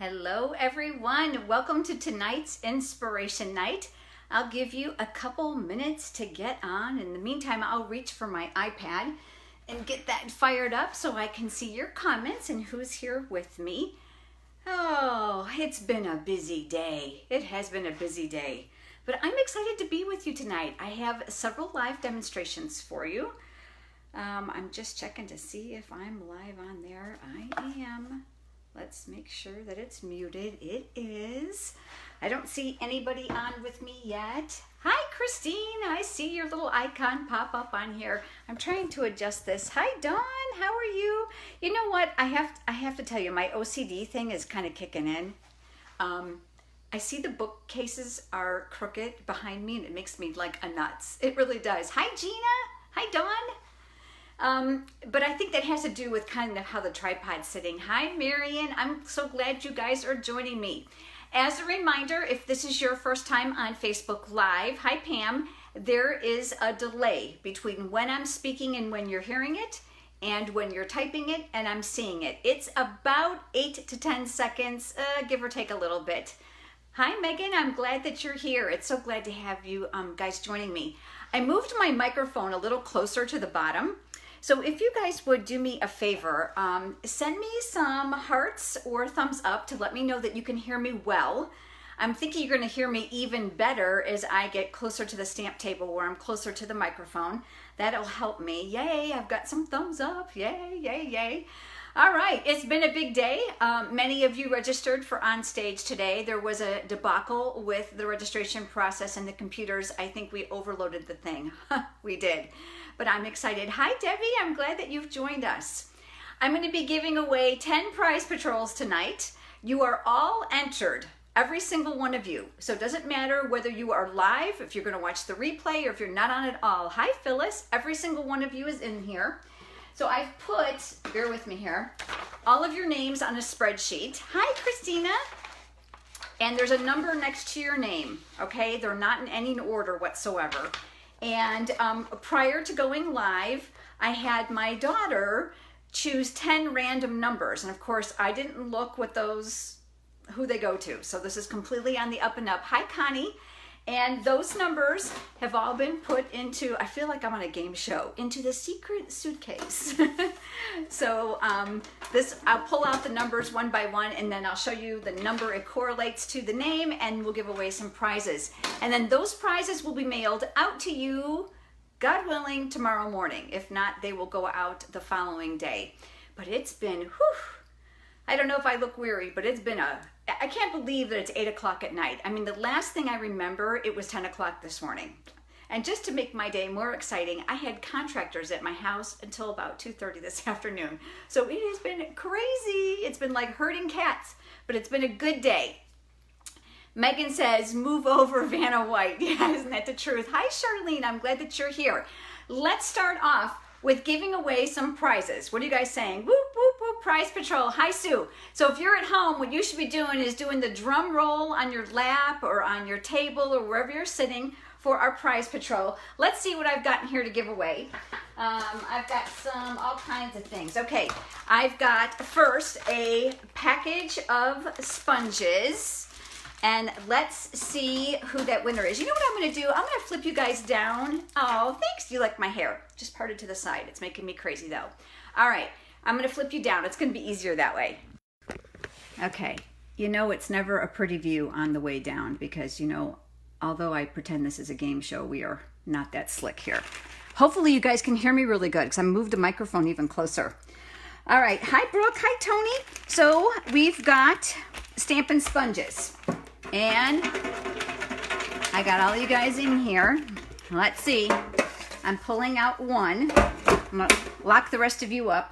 Hello everyone, welcome to tonight's Inspiration Night. I'll give you a couple minutes to get on. In the meantime, I'll reach for my iPad and get that fired up so I can see your comments and who's here with me. Oh, it's been a busy day. It has been a busy day, but I'm excited to be with you tonight. I have several live demonstrations for you. I'm just checking to see if I'm live on there. I am. Let's make sure that it's muted. It is. I don't see anybody on with me yet. Hi, Christine. I see your little icon pop up on here. I'm trying to adjust this. Hi, Dawn. How are you? You know what? I have to tell you, my OCD thing is kind of kicking in. I see the bookcases are crooked behind me, and it makes me like a nuts. It really does. Hi, Gina. Hi, Dawn. But I think that has to do with kind of how the tripod's sitting. Hi, Marion. I'm so glad you guys are joining me. As a reminder, if this is your first time on Facebook Live, hi, Pam, there is a delay between when I'm speaking and when you're hearing it and when you're typing it and I'm seeing it. It's about 8 to 10 seconds, give or take a little bit. Hi, Megan. I'm glad that you're here. It's so glad to have you guys joining me. I moved my microphone a little closer to the bottom. So if you guys would do me a favor, send me some hearts or thumbs up to let me know that you can hear me well. I'm thinking you're going to hear me even better as I get closer to the stamp table where I'm closer to the microphone. That'll help me. Yay, I've got some thumbs up. Yay, yay, yay. All right, it's been a big day. Many of you registered for On Stage today. There was a debacle with the registration process and the computers. I think we overloaded the thing. We did. But I'm excited. Hi, Debbie. I'm glad that you've joined us. I'm going to be giving away 10 prize patrols tonight. You are all entered, every single one of you. So it doesn't matter whether you are live, if you're going to watch the replay, or if you're not on at all. Hi, Phyllis. Every single one of you is in here. So I've put, bear with me here, all of your names on a spreadsheet. Hi, Christina. And there's a number next to your name, okay? They're not in any order whatsoever. And prior to going live, I had my daughter choose 10 random numbers. And of course, I didn't look what who they go to. So this is completely on the up and up. Hi, Connie. And those numbers have all been put into, I feel like I'm on a game show, into the secret suitcase. So I'll pull out the numbers one by one, and then I'll show you the number it correlates to the name, and we'll give away some prizes. And then those prizes will be mailed out to you, God willing, tomorrow morning. If not, they will go out the following day. But it's been, I don't know if I look weary, but it's been I can't believe that it's 8 o'clock at night. I mean, the last thing I remember, it was 10 o'clock this morning. And just to make my day more exciting, I had contractors at my house until about 2:30 this afternoon. So it has been crazy. It's been like herding cats, but it's been a good day. Megan says, move over, Vanna White. Yeah, isn't that the truth? Hi, Charlene. I'm glad that you're here. Let's start off with giving away some prizes. What are you guys saying? Whoop, whoop, whoop, prize patrol. Hi, Sue. So if you're at home, what you should be doing is doing the drum roll on your lap or on your table or wherever you're sitting for our prize patrol. Let's see what I've gotten here to give away. I've got all kinds of things. Okay, I've got first a package of sponges. And let's see who that winner is. You know what I'm going to do? I'm going to flip you guys down. Oh, thanks. You like my hair. Just parted to the side. It's making me crazy, though. All right. I'm going to flip you down. It's going to be easier that way. Okay. You know, it's never a pretty view on the way down because, you know, although I pretend this is a game show, we are not that slick here. Hopefully you guys can hear me really good because I moved the microphone even closer. All right. Hi, Brooke. Hi, Tony. So we've got Stampin' Sponges. And I got all you guys in here. Let's see. I'm pulling out one. I'm going to lock the rest of you up.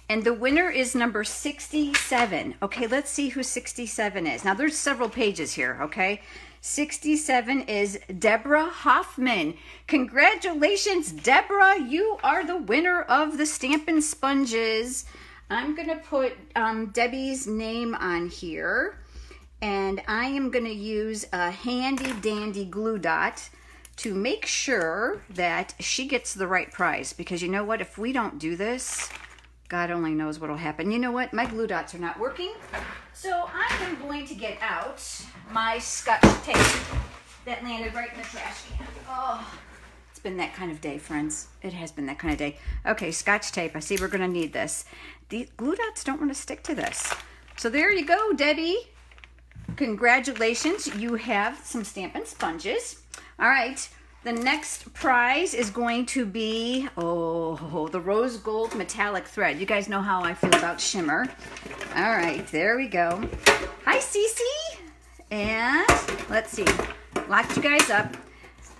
And the winner is number 67. Okay, let's see who 67 is. Now, there's several pages here, okay? 67 is Deborah Hoffman. Congratulations, Deborah. You are the winner of the Stampin' Sponges. I'm going to put Debbie's name on here. And I am going to use a handy dandy glue dot to make sure that she gets the right prize. Because you know what? If we don't do this, God only knows what'll happen. You know what? My glue dots are not working. So I am going to get out my Scotch tape that landed right in the trash can. Oh, it's been that kind of day, friends. It has been that kind of day. Okay, Scotch tape. I see we're going to need this. The glue dots don't want to stick to this. So there you go, Debbie. Congratulations. You have some Stampin' Sponges. All right. The next prize is going to be, the rose gold metallic thread. You guys know how I feel about shimmer. All right, there we go. Hi, Cece. And let's see, locked you guys up.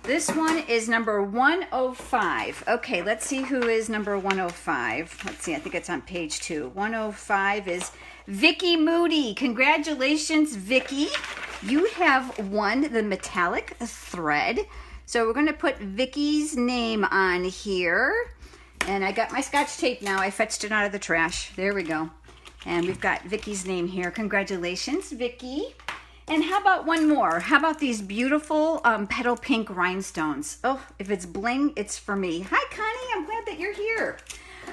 This one is number 105. Okay, let's see who is number 105. Let's see, I think it's on page 2. 105 is Vicki Moody. Congratulations, Vicki. You have won the metallic thread. So we're going to put Vicki's name on here. And I got my Scotch tape now. I fetched it out of the trash. There we go. And we've got Vicki's name here. Congratulations, Vicki. And how about one more? How about these beautiful petal pink rhinestones? Oh, if it's bling, it's for me. Hi, Connie. I'm glad that you're here.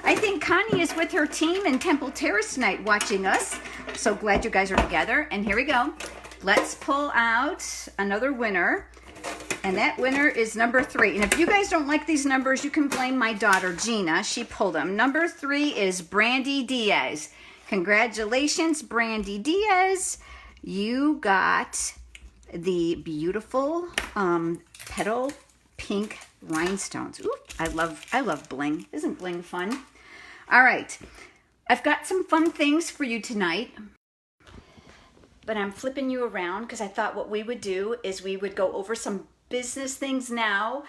I think Connie is with her team in Temple Terrace tonight watching us. So glad you guys are together. And here we go. Let's pull out another winner. And that winner is number 3. And if you guys don't like these numbers, you can blame my daughter, Gina. She pulled them. Number 3 is Brandy Diaz. Congratulations, Brandy Diaz. You got the beautiful petal pink rhinestones. Ooh, I love bling. Isn't bling fun? All right. I've got some fun things for you tonight. But I'm flipping you around because I thought what we would do is we would go over some business things now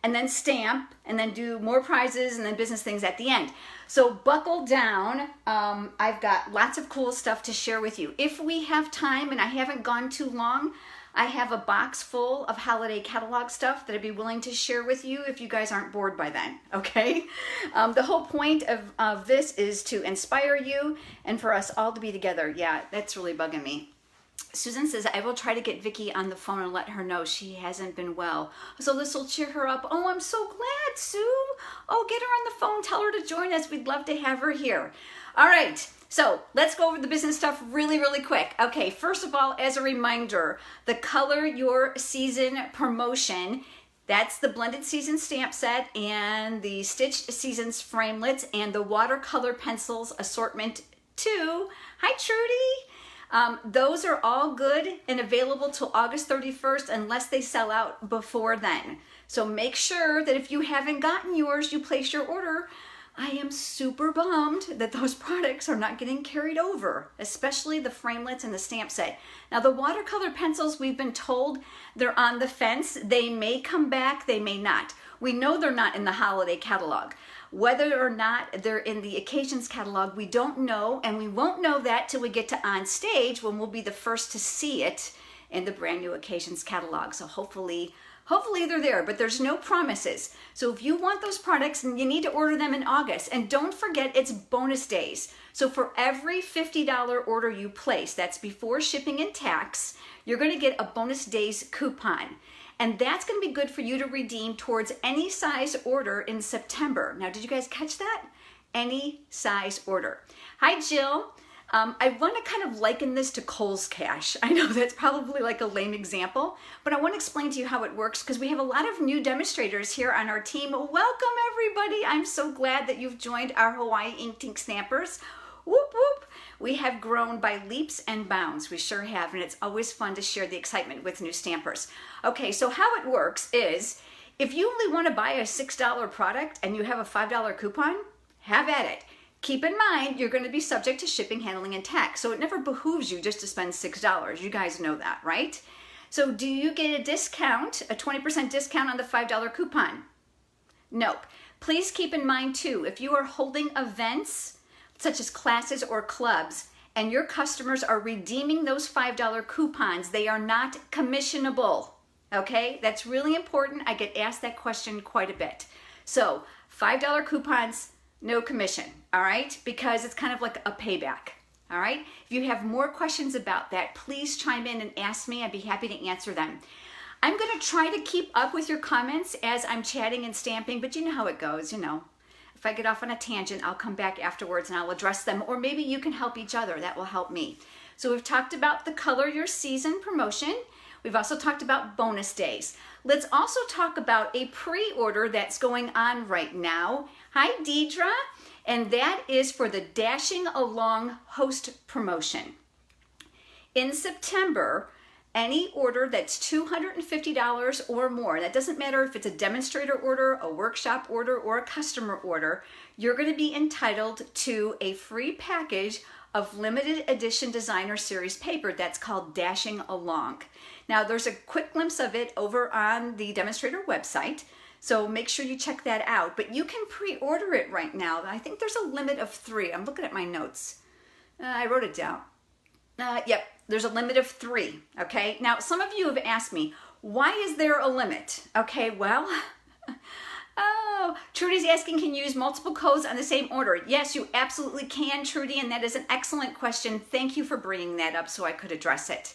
and then stamp and then do more prizes and then business things at the end. So buckle down. I've got lots of cool stuff to share with you. If we have time and I haven't gone too long, I have a box full of holiday catalog stuff that I'd be willing to share with you if you guys aren't bored by then, okay? The whole point of this is to inspire you and for us all to be together. Yeah, that's really bugging me. Susan says, I will try to get Vicki on the phone and let her know she hasn't been well. So this will cheer her up. Oh, I'm so glad, Sue. Oh, get her on the phone. Tell her to join us. We'd love to have her here. All right. So let's go over the business stuff really, really quick. Okay. First of all, as a reminder, the Color Your Season promotion, that's the blended season stamp set and the stitched seasons framelits and the watercolor pencils assortment too. Hi, Trudy. Those are all good and available till August 31st unless they sell out before then. So make sure that if you haven't gotten yours, you place your order. I am super bummed that those products are not getting carried over, especially the framelits and the stamp set. Now the watercolor pencils, we've been told they're on the fence. They may come back, they may not. We know they're not in the holiday catalog. Whether or not they're in the occasions catalog, we don't know, and we won't know that till we get to on stage when we'll be the first to see it in the brand new occasions catalog. So hopefully they're there, but there's no promises. So if you want those products, you need to order them in August. And don't forget, it's bonus days. So for every $50 order you place, that's before shipping and tax, you're going to get a bonus days coupon. And that's going to be good for you to redeem towards any size order in September. Now, did you guys catch that? Any size order. Hi, Jill. I want to kind of liken this to Kohl's Cash. I know that's probably like a lame example, but I want to explain to you how it works because we have a lot of new demonstrators here on our team. Welcome, everybody. I'm so glad that you've joined our Hawaii Inked Stampers. Whoop, whoop. We have grown by leaps and bounds. We sure have, and it's always fun to share the excitement with new stampers. Okay, so how it works is if you only want to buy a $6 product and you have a $5 coupon, have at it. Keep in mind, you're going to be subject to shipping, handling, and tax, so it never behooves you just to spend $6. You guys know that, right? So do you get a discount, a 20% discount on the $5 coupon? Nope. Please keep in mind, too, if you are holding events, such as classes or clubs, and your customers are redeeming those $5 coupons, they are not commissionable, okay? That's really important. I get asked that question quite a bit. So $5 coupons, no commission, all right? Because it's kind of like a payback, all right? If you have more questions about that, please chime in and ask me. I'd be happy to answer them. I'm gonna try to keep up with your comments as I'm chatting and stamping, but you know how it goes, you know. If I get off on a tangent, I'll come back afterwards and I'll address them, or maybe you can help each other. That will help me. So we've talked about the Color Your Season promotion. We've also talked about bonus days. Let's also talk about a pre-order that's going on right now. Hi, Deidre. And that is for the Dashing Along Host promotion. In September, any order that's $250 or more, that doesn't matter if it's a demonstrator order, a workshop order, or a customer order, you're going to be entitled to a free package of limited edition designer series paper that's called Dashing Along. Now, there's a quick glimpse of it over on the demonstrator website, so make sure you check that out. But you can pre-order it right now. I think there's a limit of 3. I'm looking at my notes. I wrote it down. Yep, there's a limit of 3, okay? Now, some of you have asked me, why is there a limit? Okay, well, oh, Trudy's asking, can you use multiple codes on the same order? Yes, you absolutely can, Trudy, and that is an excellent question. Thank you for bringing that up so I could address it.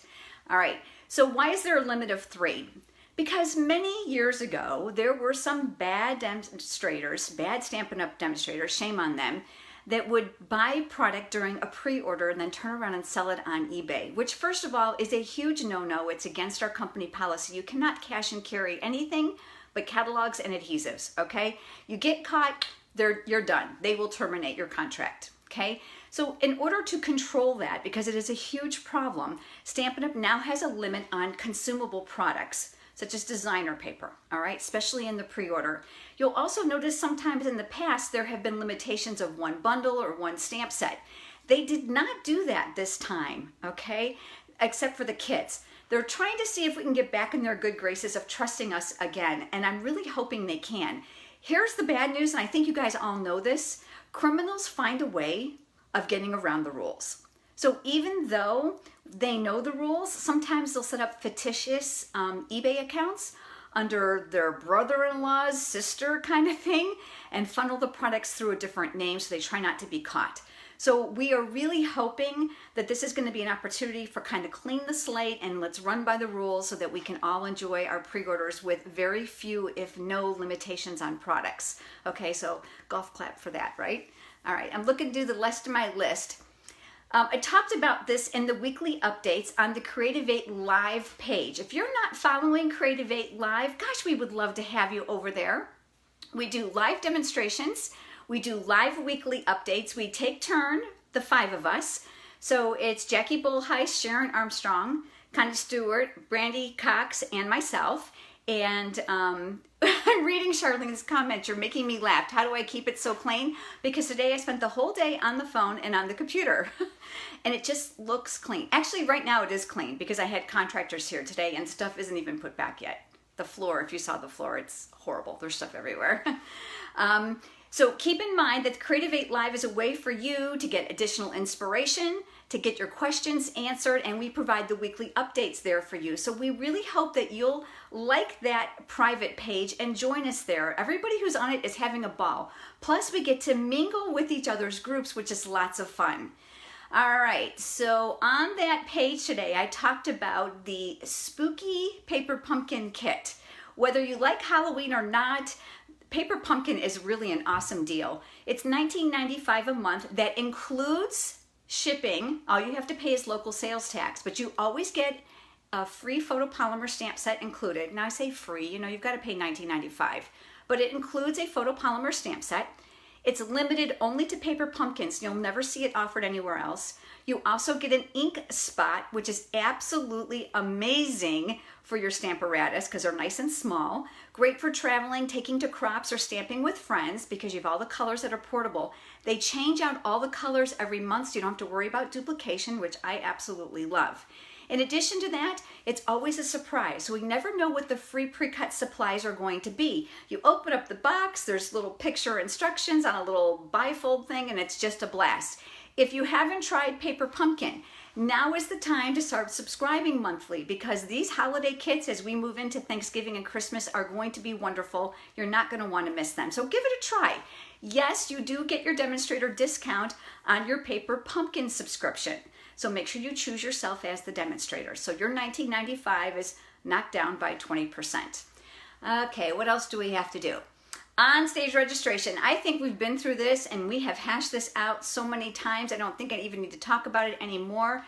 All right, so why is there a limit of 3? Because many years ago, there were some bad demonstrators, bad Stampin' Up! Demonstrators, shame on them, that would buy product during a pre-order and then turn around and sell it on eBay, which first of all is a huge no-no. It's against our company policy. You cannot cash and carry anything but catalogs and adhesives, okay? You get caught, you're done. They will terminate your contract, okay? So in order to control that, because it is a huge problem, Stampin' Up! Now has a limit on consumable products, such as designer paper, all right, especially in the pre-order. You'll also notice sometimes in the past there have been limitations of 1 bundle or 1 stamp set. They did not do that this time, okay, except for the kids. They're trying to see if we can get back in their good graces of trusting us again, and I'm really hoping they can. Here's the bad news, and I think you guys all know this. Criminals find a way of getting around the rules. So even though they know the rules, sometimes they'll set up fictitious eBay accounts under their brother-in-law's sister kind of thing and funnel the products through a different name so they try not to be caught. So we are really hoping that this is going to be an opportunity for kind of clean the slate and let's run by the rules so that we can all enjoy our pre-orders with very few, if no, limitations on products. Okay, so golf clap for that, right? All right, I'm looking to do the rest of my list. I talked about this in the weekly updates on the Creative 8 Live page. If you're not following Creative 8 Live, gosh, we would love to have you over there. We do live demonstrations. We do live weekly updates. We take turn, the 5 of us. So it's Jackie Bullheist, Sharon Armstrong, Connie Stewart, Brandy Cox, and myself. And I'm reading Charlene's comments. You're making me laugh. How do I keep it so clean? Because today I spent the whole day on the phone and on the computer. And it just looks clean. Actually, right now it is clean because I had contractors here today and stuff isn't even put back yet. The floor, if you saw the floor, it's horrible. There's stuff everywhere. So keep in mind that Creative 8 Live is a way for you to get additional inspiration, to get your questions answered, and we provide the weekly updates there for you. So we really hope that you'll like that private page and join us there. Everybody who's on it is having a ball. Plus, we get to mingle with each other's groups, which is lots of fun. All right, so on that page today, I talked about the Spooky Paper Pumpkin Kit. Whether you like Halloween or not, Paper Pumpkin is really an awesome deal. It's $19.95 a month. That includes shipping. All you have to pay is local sales tax, but you always get a free photopolymer stamp set included. Now I say free, you know, you've got to pay $19.95, but it includes a photopolymer stamp set. It's limited only to Paper Pumpkins. You'll never see it offered anywhere else. You also get an ink spot, which is absolutely amazing for your Stamparatus because they're nice and small. Great for traveling, taking to crops, or stamping with friends because you have all the colors that are portable. They change out all the colors every month so you don't have to worry about duplication, which I absolutely love. In addition to that, it's always a surprise. So we never know what the free pre-cut supplies are going to be. You open up the box, there's little picture instructions on a little bifold thing, and it's just a blast. If you haven't tried Paper Pumpkin, now is the time to start subscribing monthly because these holiday kits as we move into Thanksgiving and Christmas are going to be wonderful. You're not going to want to miss them. So give it a try. Yes, you do get your demonstrator discount on your Paper Pumpkin subscription. So make sure you choose yourself as the demonstrator. So your $19.95 is knocked down by 20%. Okay, what else do we have to do? On stage registration. I think we've been through this and we have hashed this out so many times. I don't think I even need to talk about it anymore.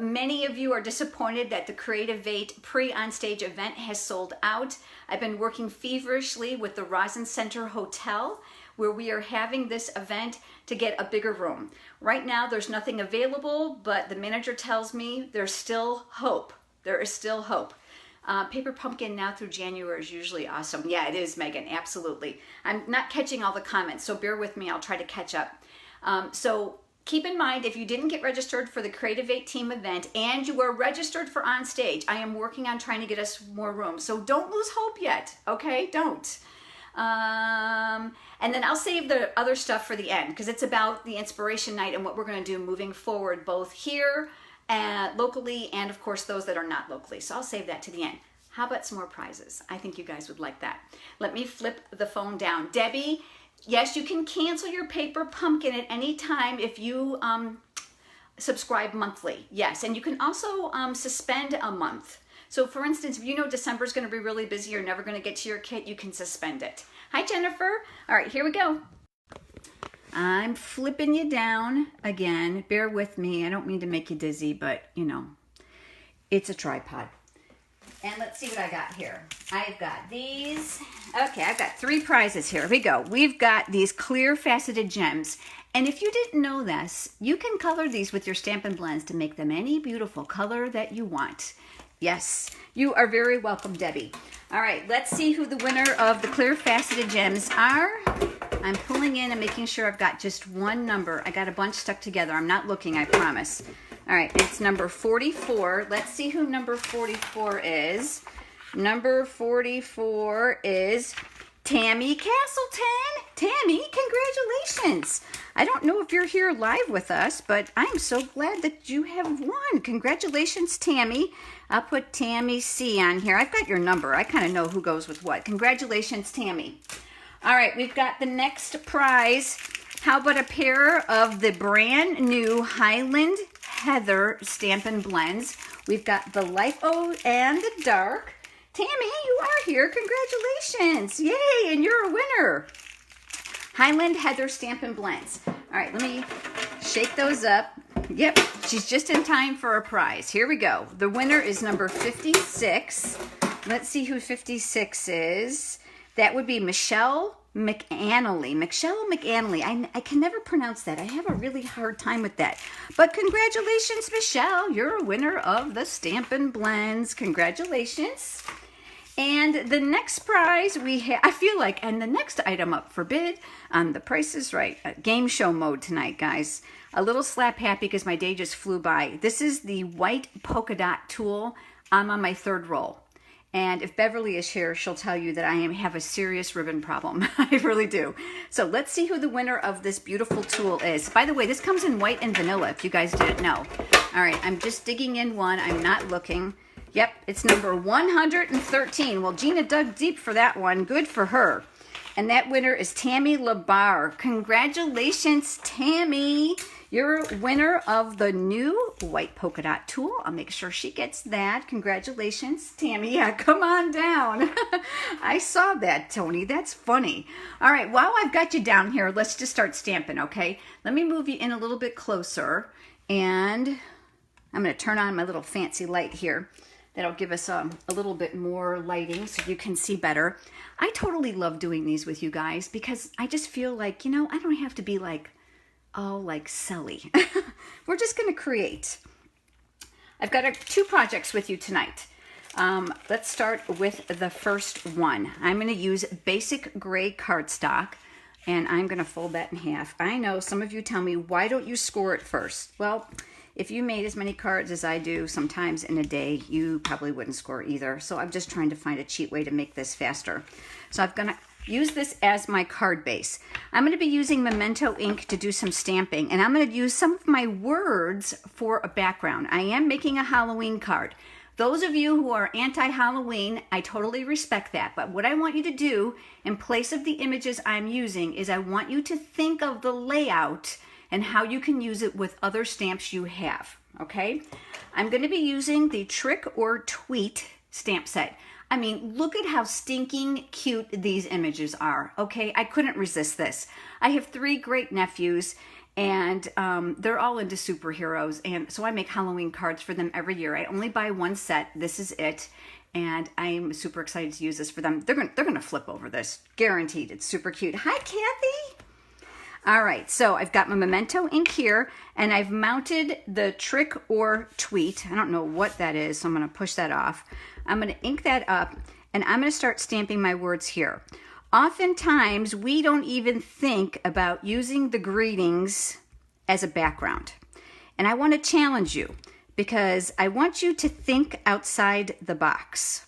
Many of you are disappointed that the Creativate pre-on-stage event has sold out. I've been working feverishly with the Rosin Center Hotel, where we are having this event to get a bigger room. Right now, there's nothing available, but the manager tells me there's still hope. There is still hope. Paper Pumpkin now through January is usually awesome. Yeah, it is, Megan, absolutely. I'm not catching all the comments, so bear with me. I'll try to catch up. So keep in mind, if you didn't get registered for the Creativate team event and you are registered for On Stage, I am working on trying to get us more room. So don't lose hope yet, okay? Don't. And then I'll save the other stuff for the end because it's about the inspiration night and what we're going to do moving forward, both here locally and of course those that are not locally. So I'll save that to the end. How about some more prizes? I think you guys would like that. Let me flip the phone down. Debbie, yes, you can cancel your Paper Pumpkin at any time if you subscribe monthly. Yes, and you can also suspend a month. So for instance, if you know December is going to be really busy, you're never going to get to your kit, you can suspend it. Hi, Jennifer. All right, here we go. I'm flipping you down again. Bear with me. I don't mean to make you dizzy, but you know, it's a tripod. And let's see what I got here. I've got these. Okay, I've got 3 prizes here. Here we go. We've got these clear faceted gems. And if you didn't know this, you can color these with your Stampin' Blends to make them any beautiful color that you want. Yes, you are very welcome, Debbie. All right, let's see who the winner of the clear faceted gems are. I'm pulling in and making sure I've got just one number. I got a bunch stuck together. I'm not looking, I promise. All right, it's number 44. Let's see who number 44 is. Number 44 is Tammy Castleton. Tammy, congratulations. I don't know if you're here live with us, but I'm so glad that you have won. Congratulations, Tammy. I'll put Tammy C on here. I've got your number. I kind of know who goes with what. Congratulations, Tammy. All right, we've got the next prize. How about a pair of the brand new Highland Heather Stampin' Blends? We've got the Light and the Dark. Tammy, you are here. Congratulations. Yay, and you're a winner. Highland Heather Stampin' Blends. All right, let me shake those up. Yep, she's just in time for a prize. Here we go. The winner is number 56. Let's see who 56 is. That would be Michelle McAnally. Michelle McAnally. I can never pronounce that. I have a really hard time with that. But congratulations, Michelle. You're a winner of the Stampin' Blends. Congratulations. And the next prize we have, I feel like, and the next item up for bid, the Price is Right. Game show mode tonight, guys. A little slap happy because my day just flew by. This is the white polka dot tool. I'm on my 3rd roll. And if Beverly is here, she'll tell you that I have a serious ribbon problem. I really do. So let's see who the winner of this beautiful tool is. By the way, this comes in white and vanilla, if you guys didn't know. All right, I'm just digging in one. I'm not looking. Yep, it's number 113. Well, Gina dug deep for that one. Good for her. And that winner is Tammy Labar. Congratulations, Tammy. You're a winner of the new white polka dot tool. I'll make sure she gets that. Congratulations, Tammy. Yeah, come on down. I saw that, Tony. That's funny. All right, while I've got you down here, let's just start stamping, okay? Let me move you in a little bit closer. And I'm going to turn on my little fancy light here. That'll give us a little bit more lighting so you can see better. I totally love doing these with you guys because I just feel like, you know, I don't have to be like, oh, like silly. We're just going to create. I've got 2 projects with you tonight. Let's start with the first one. I'm going to use basic gray cardstock, and I'm going to fold that in half. I know some of you tell me, why don't you score it first? Well, if you made as many cards as I do sometimes in a day, you probably wouldn't score either. So I'm just trying to find a cheat way to make this faster. So I'm going to use this as my card base. I'm going to be using Memento ink to do some stamping, and I'm going to use some of my words for a background. I am making a Halloween card. Those of you who are anti-Halloween, I totally respect that. But what I want you to do in place of the images I'm using is I want you to think of the layout and how you can use it with other stamps you have, okay? I'm going to be using the Trick or Tweet stamp set. I mean, look at how stinking cute these images are, okay? I couldn't resist this. I have 3 great nephews, and they're all into superheroes, and so I make Halloween cards for them every year. I only buy 1 set. This is it, and I'm super excited to use this for them. They're gonna flip over this, guaranteed. It's super cute. Hi, Kathy. All right, so I've got my Memento ink here, and I've mounted the Trick or Tweet. I don't know what that is, so I'm gonna push that off. I'm gonna ink that up, and I'm gonna start stamping my words here. Oftentimes, we don't even think about using the greetings as a background. And I wanna challenge you, because I want you to think outside the box.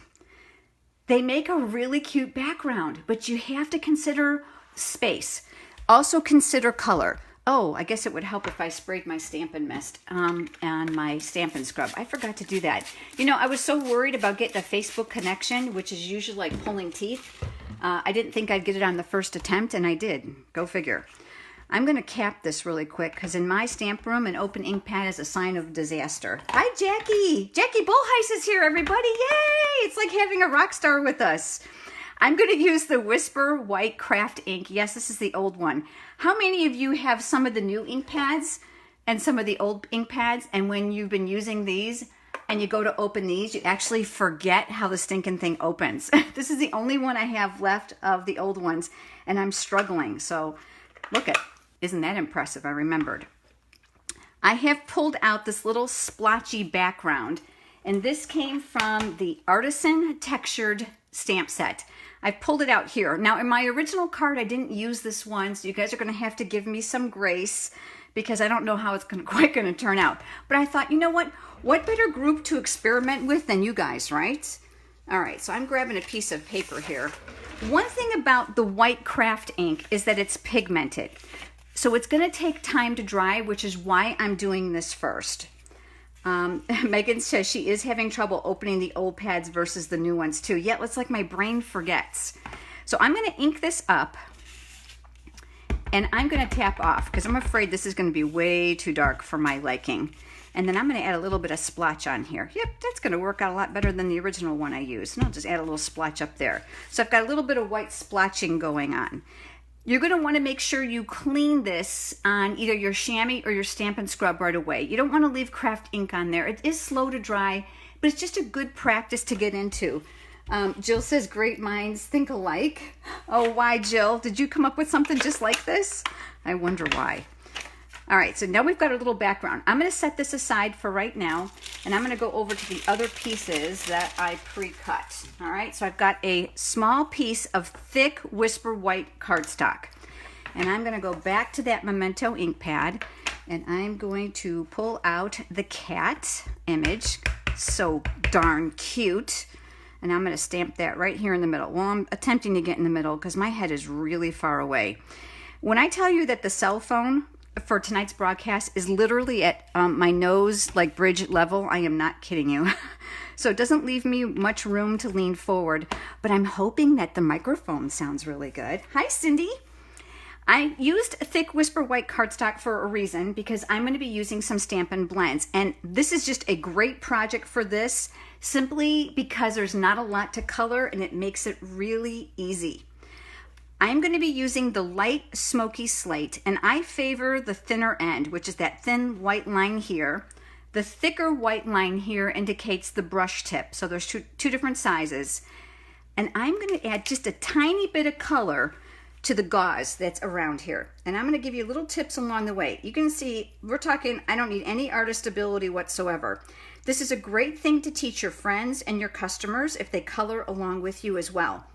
They make a really cute background, but you have to consider space. Also consider color. Oh, I guess it would help if I sprayed my Stampin' Mist on my Stampin' Scrub. I forgot to do that. You know, I was so worried about getting a Facebook connection, which is usually like pulling teeth. I didn't think I'd get it on the first attempt, and I did. Go figure. I'm going to cap this really quick, because in my stamp room, an open ink pad is a sign of disaster. Hi, Jackie. Jackie Bullheis is here, everybody. Yay! It's like having a rock star with us. I'm going to use the Whisper White Craft ink. Yes, this is the old one. How many of you have some of the new ink pads and some of the old ink pads, and when you've been using these and you go to open these, you actually forget how the stinking thing opens? This is the only one I have left of the old ones, and I'm struggling. So look at, isn't that impressive? I remembered. I have pulled out this little splotchy background, and this came from the Artisan Textured stamp set. I pulled it out here. Now, in my original card, I didn't use this one, so you guys are going to have to give me some grace, because I don't know how it's quite going to turn out. But I thought, you know what? What better group to experiment with than you guys, right? All right, so I'm grabbing a piece of paper here. One thing about the white craft ink is that it's pigmented. So it's going to take time to dry, which is why I'm doing this first. Megan says she is having trouble opening the old pads versus the new ones too. Yeah, it's like my brain forgets. So I'm going to ink this up, and I'm going to tap off, because I'm afraid this is going to be way too dark for my liking. And then I'm going to add a little bit of splotch on here. Yep, that's going to work out a lot better than the original one I used. And I'll just add a little splotch up there. So I've got a little bit of white splotching going on. You're going to want to make sure you clean this on either your chamois or your Stampin' Scrub right away. You don't want to leave craft ink on there. It is slow to dry, but it's just a good practice to get into. Jill says, great minds think alike. Oh, why, Jill? Did you come up with something just like this? I wonder why. All right, so now we've got a little background. I'm going to set this aside for right now, and I'm going to go over to the other pieces that I pre-cut. All right, so I've got a small piece of thick Whisper White cardstock, and I'm going to go back to that Memento ink pad, and I'm going to pull out the cat image. So darn cute. And I'm going to stamp that right here in the middle. Well, I'm attempting to get in the middle because my head is really far away. When I tell you that the cell phone for tonight's broadcast is literally at my nose, like bridge level, I am not kidding you. So it doesn't leave me much room to lean forward, but I'm hoping that the microphone sounds really good. Hi, Cindy. I used thick Whisper White cardstock for a reason, because I'm going to be using some Stampin' Blends, and this is just a great project for this, simply because there's not a lot to color and it makes it really easy. I'm going to be using the light smoky slate, and I favor the thinner end, which is that thin white line here. The thicker white line here indicates the brush tip, so there's two different sizes. And I'm going to add just a tiny bit of color to the gauze that's around here. And I'm going to give you little tips along the way. You can see, we're talking, I don't need any artist ability whatsoever. This is a great thing to teach your friends and your customers if they color along with you as well,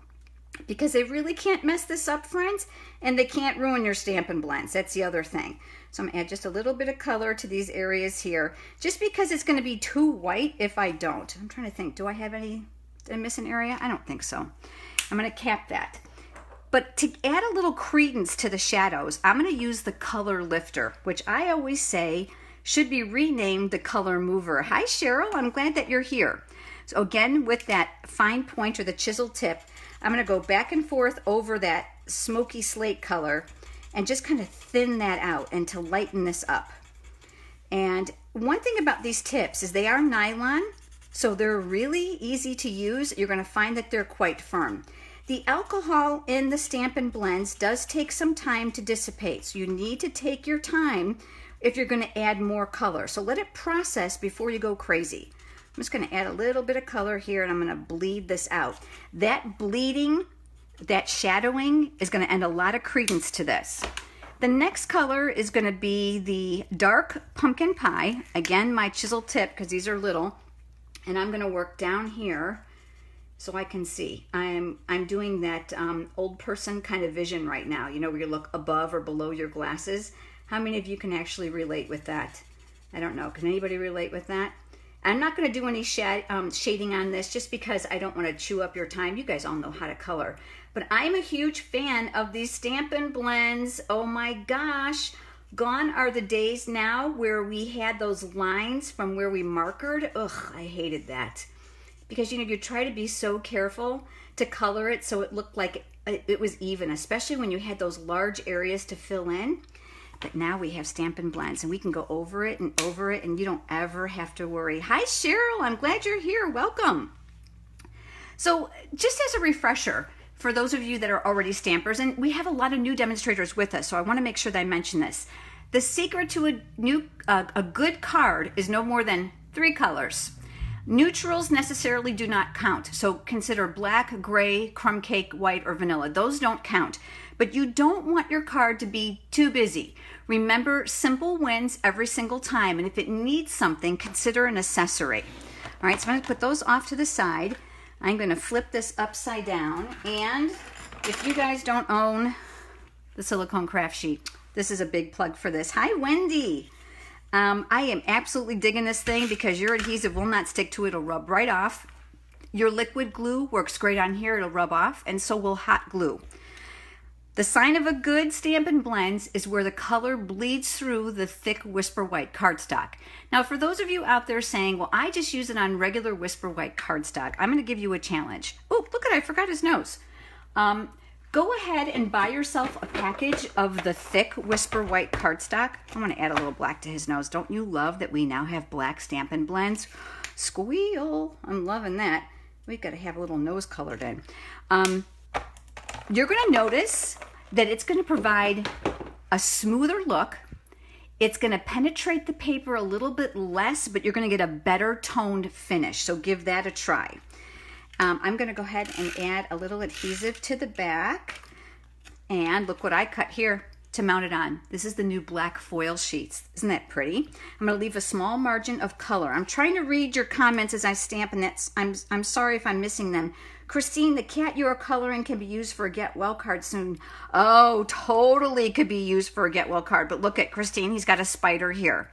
because they really can't mess this up, friends, and they can't ruin your Stampin' Blends. That's the other thing. So I'm going to add just a little bit of color to these areas here, just because it's going to be too white if I don't. I'm trying to think, do I have any, did I miss an area? I don't think so. I'm going to cap that. But to add a little credence to the shadows, I'm going to use the Color Lifter, which I always say should be renamed the Color Mover. Hi, Cheryl. I'm glad that you're here. So again, with that fine point or the chisel tip, I'm going to go back and forth over that smoky slate color and just kind of thin that out and to lighten this up. And one thing about these tips is they are nylon, So they're really easy to use. You're going to find that they're quite firm. The alcohol in the Stampin' Blends does take some time to dissipate. So you need to take your time if you're going to add more color. So let it process before you go crazy. I'm just going to add a little bit of color here, and I'm going to bleed this out. That bleeding, that shadowing is going to add a lot of credence to this. The next color is going to be the dark pumpkin pie. Again, my chisel tip, because these are little, and I'm going to work down here so I can see. I'm doing that old person kind of vision right now, you know, where you look above or below your glasses. How many of you can actually relate with that? I don't know. Can anybody relate with that? I'm not going to do any shading on this just because I don't want to chew up your time. You guys all know how to color. But I'm a huge fan of these Stampin' Blends. Oh my gosh. Gone are the days now where we had those lines from where we markered. Ugh, I hated that. Because, you know, you try to be so careful to color it so it looked like it was even, especially when you had those large areas to fill in. But now we have Stampin' Blends, and we can go over it, and you don't ever have to worry. Hi, Cheryl. I'm glad you're here. Welcome. So just as a refresher, for those of you that are already stampers, and we have a lot of new demonstrators with us, so I want to make sure that I mention this. The secret to a good card is no more than 3 colors. Neutrals necessarily do not count, so consider black, gray, crumb cake, white, or vanilla. Those don't count. But you don't want your card to be too busy. Remember, simple wins every single time, and if it needs something, consider an accessory. All right, so I'm going to put those off to the side. I'm going to flip this upside down, and if you guys don't own the silicone craft sheet, this is a big plug for this. Hi, Wendy. I am absolutely digging this thing because your adhesive will not stick to it. It'll rub right off. Your liquid glue works great on here. It'll rub off, and so will hot glue. The sign of a good Stampin' Blends is where the color bleeds through the thick Whisper White cardstock. Now, for those of you out there saying, well, I just use it on regular Whisper White cardstock, I'm going to give you a challenge. Oh, look at it, I forgot his nose. Go ahead and buy yourself a package of the thick Whisper White cardstock. I want to add a little black to his nose. Don't you love that we now have black Stampin' Blends? Squeal. I'm loving that. We've got to have a little nose colored in. You're going to notice that it's going to provide a smoother look. It's going to penetrate the paper a little bit less, but you're going to get a better toned finish. So give that a try. I'm going to go ahead and add a little adhesive to the back. And look what I cut here to mount it on. This is the new black foil sheets. Isn't that pretty? I'm going to leave a small margin of color. I'm trying to read your comments as I stamp, and I'm sorry if I'm missing them. Christine, the cat you are coloring can be used for a Get Well card soon. Oh, totally could be used for a Get Well card. But look at Christine, he's got a spider here.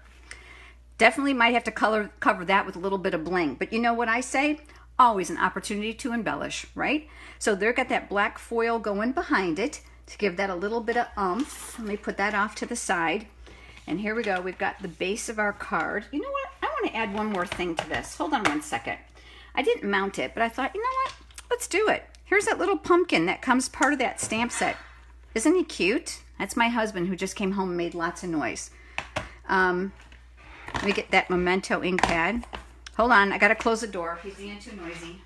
Definitely might have to cover that with a little bit of bling. But you know what I say? Always an opportunity to embellish, right? So they've got that black foil going behind it to give that a little bit of oomph. Let me put that off to the side. And here we go. We've got the base of our card. You know what? I want to add one more thing to this. Hold on one second. I didn't mount it, but I thought, you know what? Let's do it. Here's that little pumpkin that comes part of that stamp set. Isn't he cute? That's my husband who just came home and made lots of noise. Let me get that Memento ink pad. Hold on, I gotta close the door. He's being too noisy.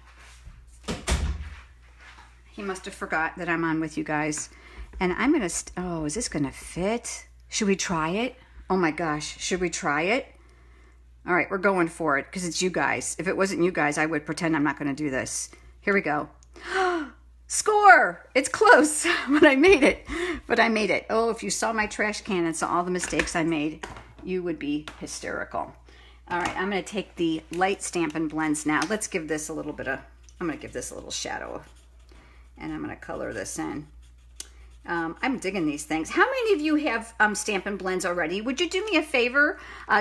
He must have forgot that I'm on with you guys. And I'm gonna, oh, is this gonna fit? Should we try it? Oh my gosh, should we try it? All right, we're going for it because it's you guys. If it wasn't you guys, I would pretend I'm not gonna do this. Here we go. Score! It's close, but I made it. Oh, if you saw my trash can and saw all the mistakes I made, you would be hysterical. All right, I'm going to take the light Stampin' Blends now. Let's give this a little bit of, I'm going to give this a little shadow. And I'm going to color this in. I'm digging these things. How many of you have Stampin' Blends already? Would you do me a favor?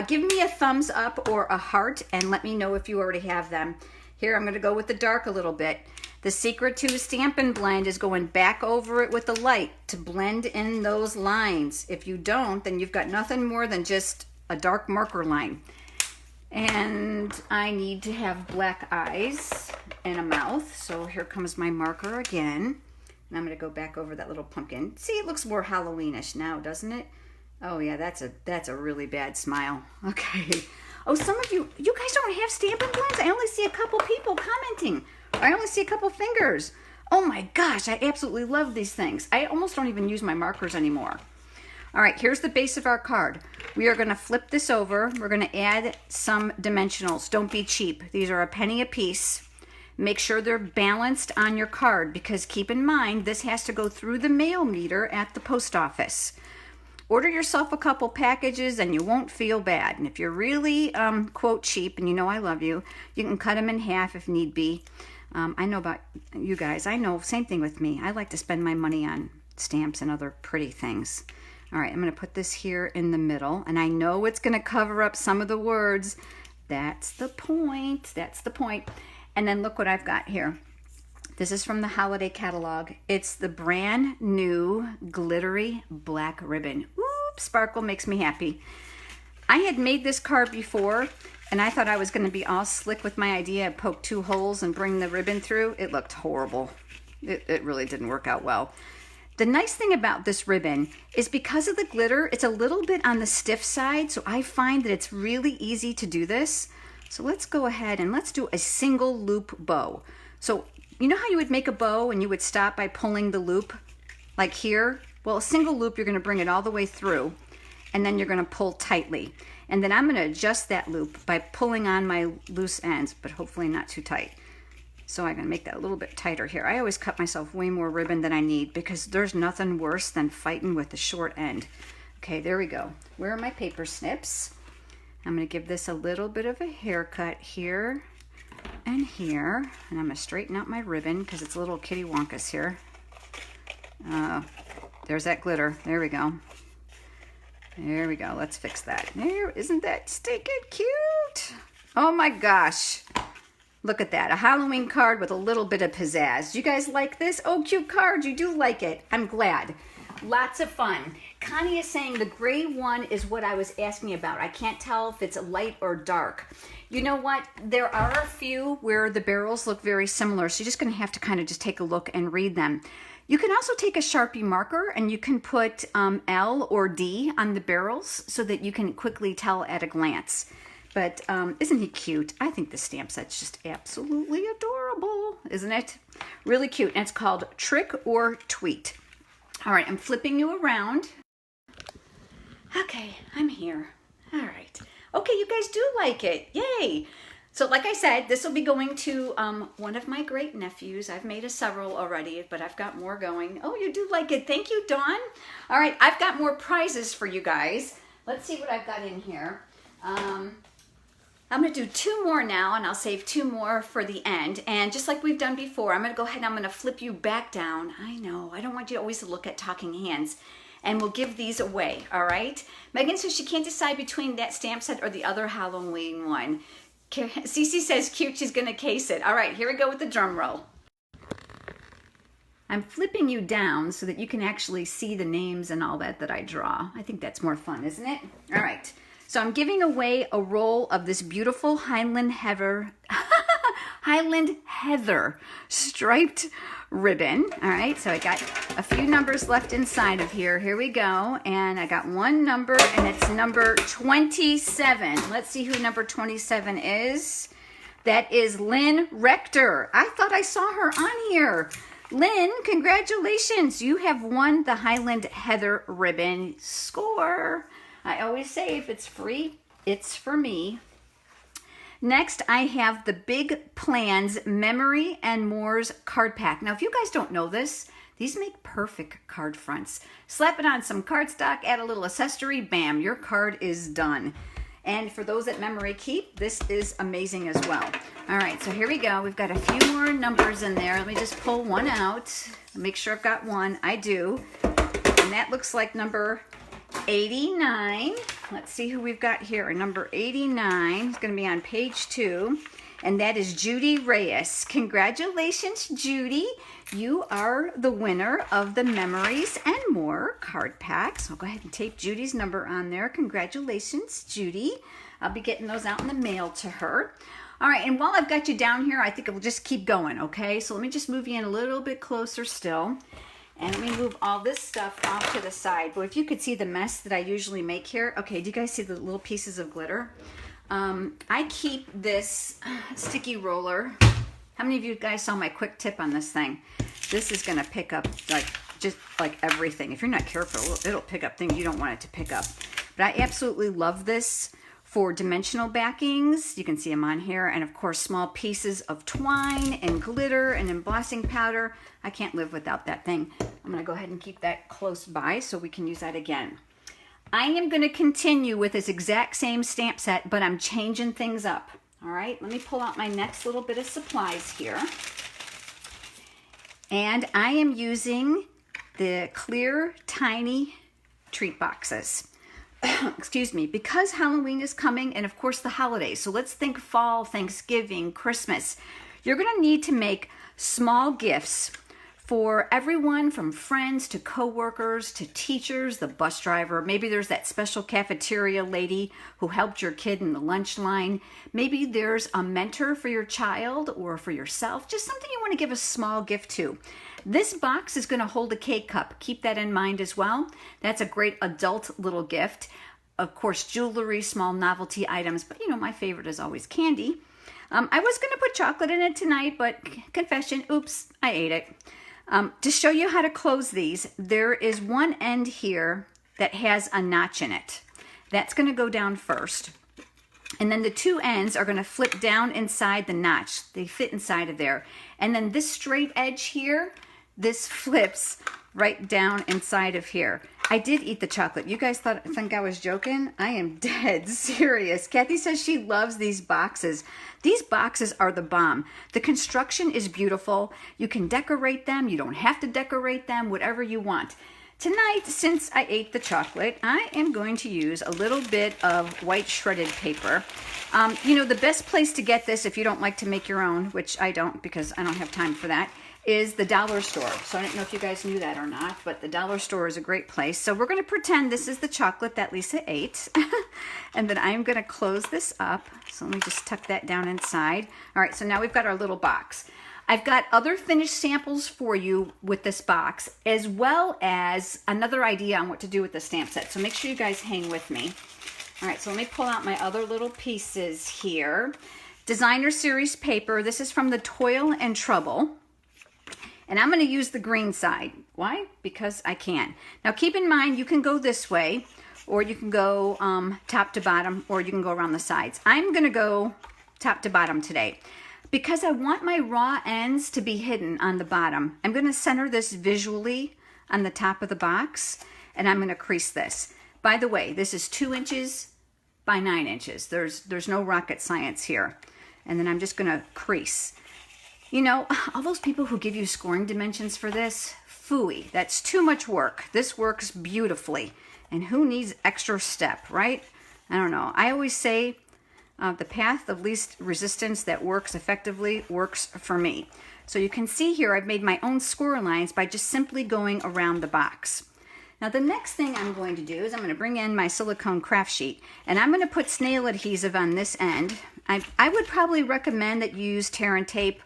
Give me a thumbs up or a heart and let me know if you already have them. Here, I'm going to go with the dark a little bit. The secret to Stampin' Blend is going back over it with the light to blend in those lines. If you don't, then you've got nothing more than just a dark marker line. And I need to have black eyes and a mouth. So here comes my marker again. And I'm going to go back over that little pumpkin. See, it looks more Halloweenish now, doesn't it? Oh yeah, that's a really bad smile. Okay. Oh, some of you guys don't have Stampin' Blends? I only see a couple people commenting. I only see a couple fingers. Oh my gosh, I absolutely love these things. I almost don't even use my markers anymore. All right, here's the base of our card. We are gonna flip this over. We're gonna add some dimensionals. Don't be cheap. These are a penny a piece. Make sure they're balanced on your card because keep in mind, this has to go through the mail meter at the post office. Order yourself a couple packages and you won't feel bad. And if you're really, quote, cheap, and you know I love you, you can cut them in half if need be. I know about you guys. I know, same thing with me. I like to spend my money on stamps and other pretty things. All right, I'm going to put this here in the middle, and I know it's going to cover up some of the words. That's the point. That's the point. And then look what I've got here. This is from the holiday catalog. It's the brand new glittery black ribbon. Ooh, sparkle makes me happy. I had made this card before, and I thought I was going to be all slick with my idea, poke 2 holes and bring the ribbon through. It looked horrible. It really didn't work out well. The nice thing about this ribbon is because of the glitter, it's a little bit on the stiff side, so I find that it's really easy to do this. So let's go ahead and let's do a single loop bow. So you know how you would make a bow and you would stop by pulling the loop like here? Well, a single loop, you're going to bring it all the way through and then you're going to pull tightly. And then I'm going to adjust that loop by pulling on my loose ends, but hopefully not too tight. So I'm going to make that a little bit tighter here. I always cut myself way more ribbon than I need because there's nothing worse than fighting with the short end. Okay, there we go. Where are my paper snips? I'm going to give this a little bit of a haircut here and here. And I'm going to straighten out my ribbon because it's a little kitty wonkus here. There's that glitter. There we go. There we go. Let's fix that. There, isn't that stinking cute? Oh my gosh. Look at that, a Halloween card with a little bit of pizzazz. Do you guys like this? Oh, cute card, you do like it. I'm glad. Lots of fun. Connie is saying the gray one is what I was asking about. I can't tell if it's light or dark. You know what? There are a few where the barrels look very similar, so you're just gonna have to kind of just take a look and read them. You can also take a Sharpie marker and you can put L or D on the barrels so that you can quickly tell at a glance. But isn't he cute? I think the stamp set's just absolutely adorable, isn't it? Really cute. And it's called Trick or Tweet. All right, I'm flipping you around. Okay, I'm here. All right. Okay, you guys do like it. Yay. So like I said, this will be going to one of my great nephews. I've made several already, but I've got more going. Oh, you do like it. Thank you, Dawn. All right, I've got more prizes for you guys. Let's see what I've got in here. I'm going to do 2 more now, and I'll save 2 more for the end. And just like we've done before, I'm going to go ahead and I'm going to flip you back down. I know, I don't want you always to look at talking hands. And we'll give these away, all right? Megan says she can't decide between that stamp set or the other Halloween one. Cece says cute, she's going to case it. All right, here we go with the drum roll. I'm flipping you down so that you can actually see the names and all that I draw. I think that's more fun, isn't it? All right. So I'm giving away a roll of this beautiful Highland Heather striped ribbon. All right, so I got a few numbers left inside of here. Here we go. And I got one number, and it's number 27. Let's see who number 27 is. That is Lynn Rector. I thought I saw her on here. Lynn, congratulations. You have won the Highland Heather ribbon. Score. I always say if it's free, it's for me. Next, I have the Big Plans Memory and More's card pack. Now, if you guys don't know this, these make perfect card fronts. Slap it on some cardstock, add a little accessory, bam, your card is done. And for those that memory keep, this is amazing as well. All right, so here we go. We've got a few more numbers in there. Let me just pull one out. Make sure I've got one. I do. And that looks like number 89. Let's see who we've got here. Number 89 is going to be on page 2, and that is Judy Reyes. Congratulations, Judy. You are the winner of the Memories and More card pack. So I'll go ahead and tape Judy's number on there. Congratulations, Judy. I'll be getting those out in the mail to her. All right, and while I've got you down here, I think we'll just keep going, okay? So let me just move you in a little bit closer still. And let me move all this stuff off to the side. But if you could see the mess that I usually make here. Okay, do you guys see the little pieces of glitter? I keep this sticky roller. How many of you guys saw my quick tip on this thing? This is gonna pick up just like everything. If you're not careful, it'll pick up things you don't want it to pick up. But I absolutely love this for dimensional backings. You can see them on here. And of course, small pieces of twine and glitter and embossing powder. I can't live without that thing. I'm gonna go ahead and keep that close by so we can use that again. I am gonna continue with this exact same stamp set, but I'm changing things up. All right, let me pull out my next little bit of supplies here. And I am using the clear, tiny treat boxes. Excuse me, because Halloween is coming and of course the holidays. So let's think fall, Thanksgiving, Christmas. You're gonna need to make small gifts for everyone from friends to coworkers to teachers, the bus driver. Maybe there's that special cafeteria lady who helped your kid in the lunch line. Maybe there's a mentor for your child or for yourself, just something you want to give a small gift to. This box is going to hold a cake cup. Keep that in mind as well. That's a great adult little gift. Of course, jewelry, small novelty items, but you know, my favorite is always candy. I was going to put chocolate in it tonight, but confession, oops, I ate it. To show you how to close these, there is one end here that has a notch in it. That's going to go down first. And then the two ends are going to flip down inside the notch. They fit inside of there. And then this straight edge here, this flips right down inside of here. I did eat the chocolate. You guys think I was joking? I am dead serious. Kathy says she loves these boxes. These boxes are the bomb. The construction is beautiful. You can decorate them. You don't have to decorate them, whatever you want. Tonight, since I ate the chocolate, I am going to use a little bit of white shredded paper. You know, the best place to get this if you don't like to make your own, which I don't because I don't have time for that, is the dollar store. So I don't know if you guys knew that or not, but the dollar store is a great place. So we're going to pretend this is the chocolate that Lisa ate. And then I'm going to close this up. So let me just tuck that down inside. All right, so now we've got our little box. I've got other finished samples for you with this box, as well as another idea on what to do with the stamp set. So make sure you guys hang with me. All right, so let me pull out my other little pieces here. Designer Series paper. This is from the Toil and Trouble. And I'm going to use the green side. Why? Because I can. Now keep in mind, you can go this way, or you can go top to bottom, or you can go around the sides. I'm going to go top to bottom today because I want my raw ends to be hidden on the bottom. I'm going to center this visually on the top of the box, and I'm going to crease this. By the way, this is 2 inches by 9 inches. There's no rocket science here. And then I'm just going to crease. You know, all those people who give you scoring dimensions for this, phooey, that's too much work. This works beautifully. And who needs extra step, right? I don't know. I always say the path of least resistance that works effectively works for me. So you can see here I've made my own score lines by just simply going around the box. Now the next thing I'm going to do is I'm going to bring in my silicone craft sheet, and I'm going to put snail adhesive on this end. I would probably recommend that you use tear and tape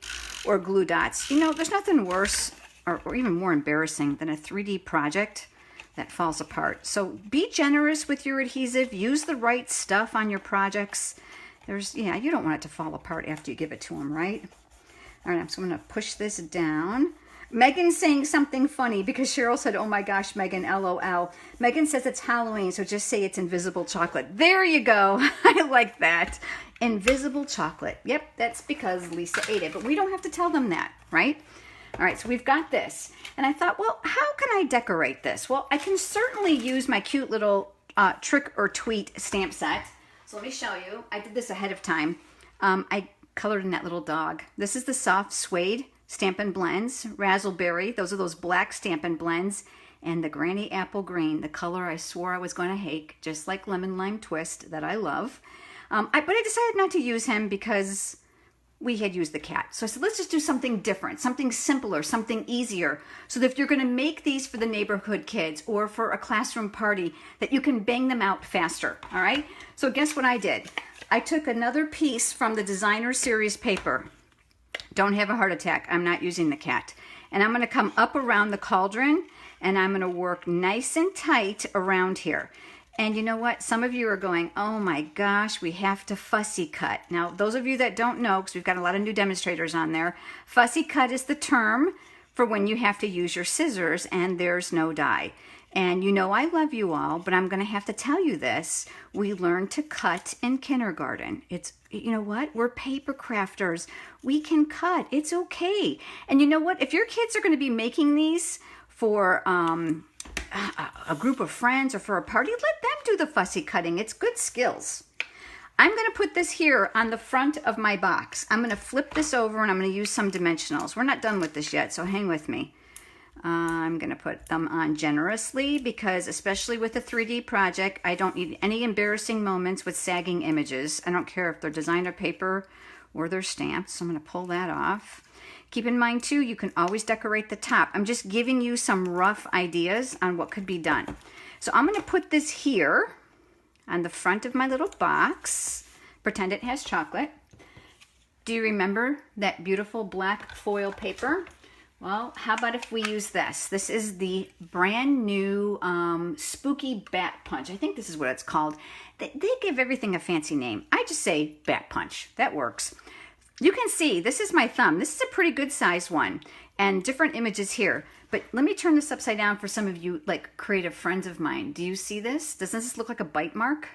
or glue dots. You know, there's nothing worse or even more embarrassing than a 3D project that falls apart. So be generous with your adhesive. Use the right stuff on your projects. You don't want it to fall apart after you give it to them, right? All right, so I'm going to push this down. Megan's saying something funny because Cheryl said, oh my gosh, Megan, LOL. Megan says it's Halloween, so just say it's invisible chocolate. There you go. I like that. Invisible chocolate. Yep, that's because Lisa ate it, but we don't have to tell them that, right? All right, so we've got this. And I thought, well, how can I decorate this? Well, I can certainly use my cute little trick or tweet stamp set. So let me show you. I did this ahead of time. I colored in that little dog. This is the soft suede Stampin' Blends, Razzleberry. Those are those black Stampin' Blends. And the Granny Apple Green, the color I swore I was going to hate, just like Lemon Lime Twist that I love. But I decided not to use him because we had used the cat. So I said, let's just do something different, something simpler, something easier, so that if you're going to make these for the neighborhood kids or for a classroom party, that you can bang them out faster, all right? So guess what I did? I took another piece from the Designer Series paper. Don't have a heart attack. I'm not using the cat. And I'm going to come up around the cauldron, and I'm going to work nice and tight around here. And you know what? Some of you are going, oh my gosh, we have to fussy cut. Now, those of you that don't know, because we've got a lot of new demonstrators on there, fussy cut is the term for when you have to use your scissors and there's no die. And you know I love you all, but I'm going to have to tell you this. We learned to cut in kindergarten. It's, you know what? We're paper crafters. We can cut. It's okay. And you know what? If your kids are going to be making these for a group of friends or for a party, let them do the fussy cutting. It's good skills. I'm going to put this here on the front of my box. I'm going to flip this over and I'm going to use some dimensionals. We're not done with this yet, so hang with me. I'm going to put them on generously because especially with a 3D project, I don't need any embarrassing moments with sagging images. I don't care if they're designer paper or they're stamped, so I'm going to pull that off. Keep in mind too, you can always decorate the top. I'm just giving you some rough ideas on what could be done. So I'm going to put this here on the front of my little box. Pretend it has chocolate. Do you remember that beautiful black foil paper? Well, how about if we use this? This is the brand new Spooky Bat Punch. I think this is what it's called. They give everything a fancy name. I just say Bat Punch. That works. You can see, this is my thumb. This is a pretty good size one. And different images here. But let me turn this upside down for some of you like creative friends of mine. Do you see this? Doesn't this look like a bite mark?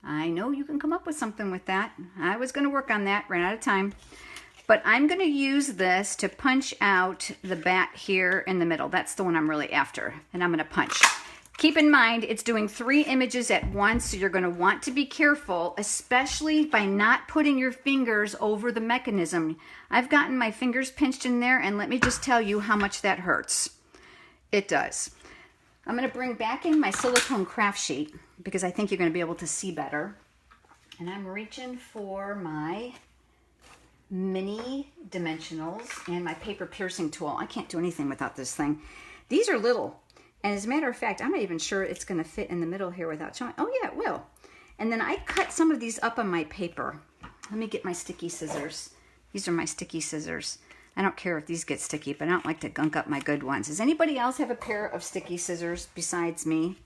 I know you can come up with something with that. I was going to work on that, ran out of time. But I'm going to use this to punch out the bat here in the middle. That's the one I'm really after. And I'm going to punch. Keep in mind, it's doing 3 images at once, so you're going to want to be careful, especially by not putting your fingers over the mechanism. I've gotten my fingers pinched in there, and let me just tell you how much that hurts. It does. I'm going to bring back in my silicone craft sheet because I think you're going to be able to see better. And I'm reaching for my mini dimensionals and my paper piercing tool. I can't do anything without this thing. These are little, and as a matter of fact, I'm not even sure it's going to fit in the middle here without showing. Oh yeah, it will. And then I cut some of these up on my paper. Let me get my sticky scissors. These are my sticky scissors. I don't care if these get sticky, but I don't like to gunk up my good ones. Does anybody else have a pair of sticky scissors besides me?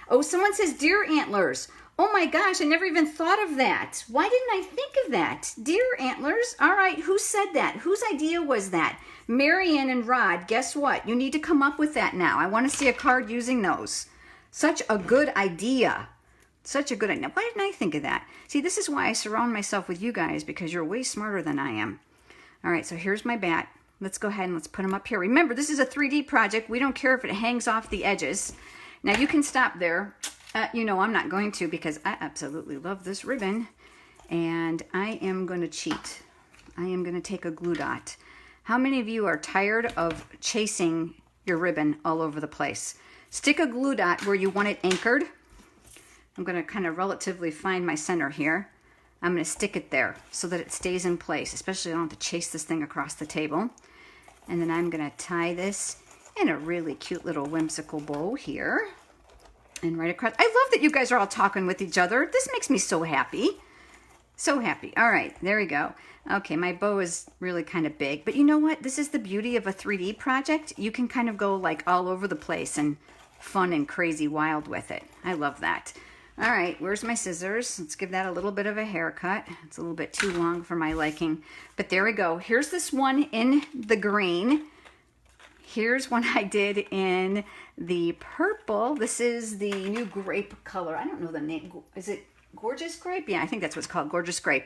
Oh, someone says deer antlers. Oh my gosh, I never even thought of that. Why didn't I think of that? Deer antlers? All right, who said that? Whose idea was that? Marianne and Rod, guess what? You need to come up with that now. I want to see a card using those. Such a good idea. Such a good idea. Why didn't I think of that? See, this is why I surround myself with you guys, because you're way smarter than I am. All right, so here's my bat. Let's go ahead and let's put them up here. Remember, this is a 3D project. We don't care if it hangs off the edges. Now, you can stop there. You know I'm not going to because I absolutely love this ribbon. And I am going to cheat. I am going to take a glue dot. How many of you are tired of chasing your ribbon all over the place? Stick a glue dot where you want it anchored. I'm going to kind of relatively find my center here. I'm going to stick it there so that it stays in place, especially I don't have to chase this thing across the table. And then I'm going to tie this in a really cute little whimsical bow here. And right across. I love that you guys are all talking with each other. This makes me so happy. So happy. All right, there we go. Okay, my bow is really kind of big. But you know what? This is the beauty of a 3D project. You can kind of go like all over the place and fun and crazy wild with it. I love that. All right, where's my scissors? Let's give that a little bit of a haircut. It's a little bit too long for my liking. But there we go. Here's this one in the green. Here's one I did in the purple. This is the new grape color. I don't know the name. Is it Gorgeous Grape? Yeah, I think that's what's called, Gorgeous Grape.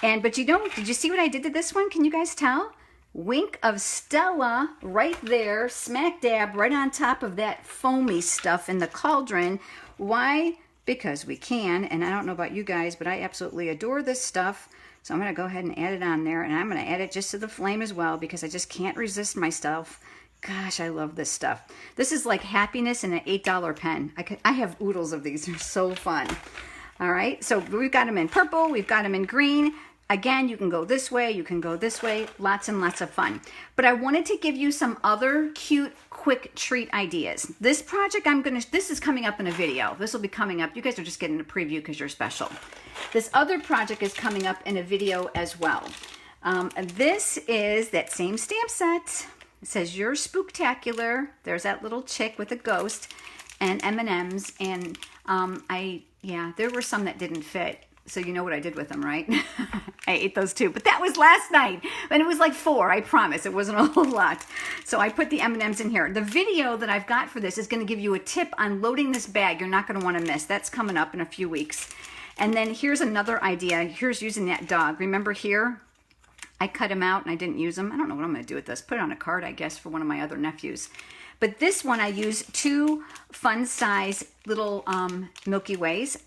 But you don't, did you see what I did to this one? Can you guys tell? Wink of Stella right there, smack dab right on top of that foamy stuff in the cauldron. Why? Because we can, and I don't know about you guys, but I absolutely adore this stuff. So I'm going to go ahead and add it on there, and I'm going to add it just to the flame as well because I just can't resist myself. Gosh, I love this stuff. This is like happiness in an $8 pen. I have oodles of these. They're so fun. All right, so we've got them in purple. We've got them in green. Again, you can go this way. You can go this way. Lots and lots of fun. But I wanted to give you some other cute, quick treat ideas. This project, this is coming up in a video. This will be coming up. You guys are just getting a preview because you're special. This other project is coming up in a video as well. This is that same stamp set. It says, "You're spooktacular." There's that little chick with a ghost and M&Ms. And There were some that didn't fit. So you know what I did with them, right? I ate those too, but that was last night. And it was like 4, I promise. It wasn't a whole lot. So I put the M&Ms in here. The video that I've got for this is going to give you a tip on loading this bag you're not going to want to miss. That's coming up in a few weeks. And then here's another idea. Here's using that dog. Remember here? I cut him out and I didn't use him. I don't know what I'm going to do with this. Put it on a card, I guess, for one of my other nephews. But this one I use 2 fun size little Milky Ways.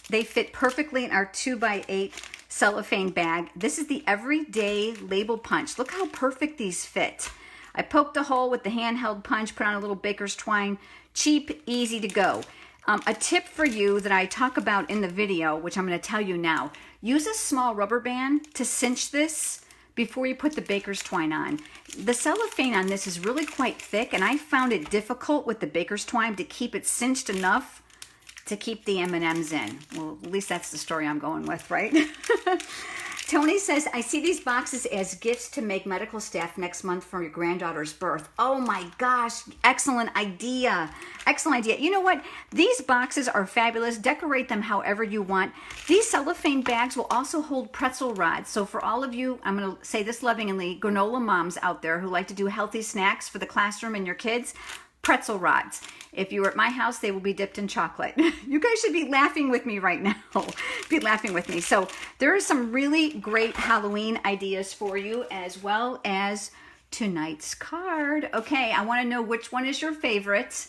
They fit perfectly in our 2x8 cellophane bag. This is the Everyday Label Punch. Look how perfect these fit. I poked a hole with the handheld punch, put on a little baker's twine. Cheap, easy to go. A tip for you that I talk about in the video, which I'm going to tell you now. Use a small rubber band to cinch this before you put the baker's twine on. The cellophane on this is really quite thick, and I found it difficult with the baker's twine to keep it cinched enough to keep the M&Ms in. Well, at least that's the story I'm going with, right? Tony says, I see these boxes as gifts to make medical staff next month for your granddaughter's birth. Oh my gosh, excellent idea. Excellent idea. You know what? These boxes are fabulous. Decorate them however you want. These cellophane bags will also hold pretzel rods. So for all of you, I'm going to say this lovingly, granola moms out there who like to do healthy snacks for the classroom and your kids, pretzel rods. If you were at my house, they will be dipped in chocolate. You guys should be laughing with me right now. Be laughing with me. So there are some really great Halloween ideas for you, as well as tonight's card. Okay, I want to know which one is your favorite.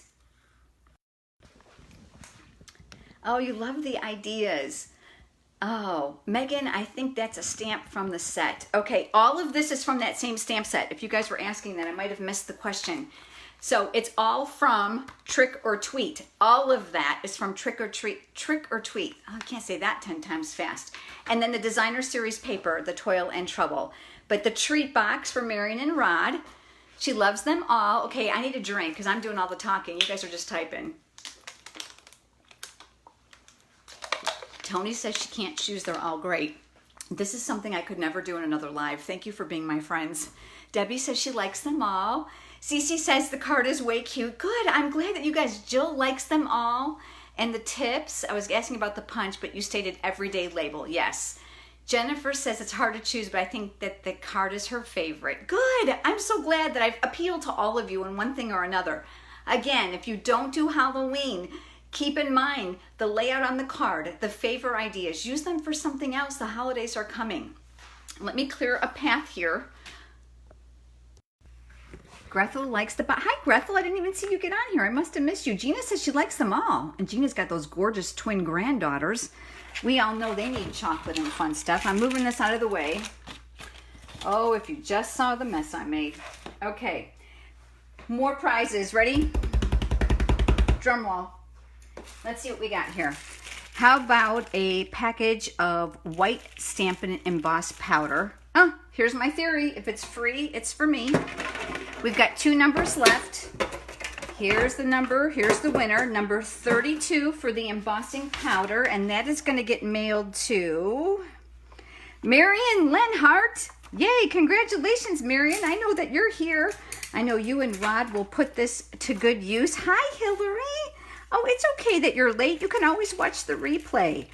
Oh, you love the ideas. Oh, Megan, I think that's a stamp from the set. Okay, all of this is from that same stamp set. If you guys were asking that, I might have missed the question. So it's all from Trick or Tweet. All of that is from Trick or Tweet. Oh, I can't say that 10 times fast. And then the Designer Series paper, the Toil and Trouble. But the treat box for Marion and Rod. She loves them all. Okay, I need a drink because I'm doing all the talking. You guys are just typing. Tony says she can't choose. They're all great. This is something I could never do in another live. Thank you for being my friends. Debbie says she likes them all. Cece says the card is way cute. Good. I'm glad that you guys, Jill likes them all. And the tips, I was asking about the punch, but you stated everyday label. Yes. Jennifer says it's hard to choose, but I think that the card is her favorite. Good. I'm so glad that I've appealed to all of you in one thing or another. Again, if you don't do Halloween, keep in mind the layout on the card, the favor ideas. Use them for something else. The holidays are coming. Let me clear a path here. Grethel likes the box. Hi, Grethel. I didn't even see you get on here. I must have missed you. Gina says she likes them all. And Gina's got those gorgeous twin granddaughters. We all know they need chocolate and fun stuff. I'm moving this out of the way. Oh, if you just saw the mess I made. Okay. More prizes. Ready? Drum roll. Let's see what we got here. How about a package of white Stampin' Emboss powder? Oh, here's my theory. If it's free, it's for me. We've got 2 numbers left. Here's the number. Here's the winner. Number 32 for the embossing powder. And that is going to get mailed to Marion Lenhart. Yay, congratulations, Marion. I know that you're here. I know you and Rod will put this to good use. Hi, Hillary. Oh, it's okay that you're late. You can always watch the replay.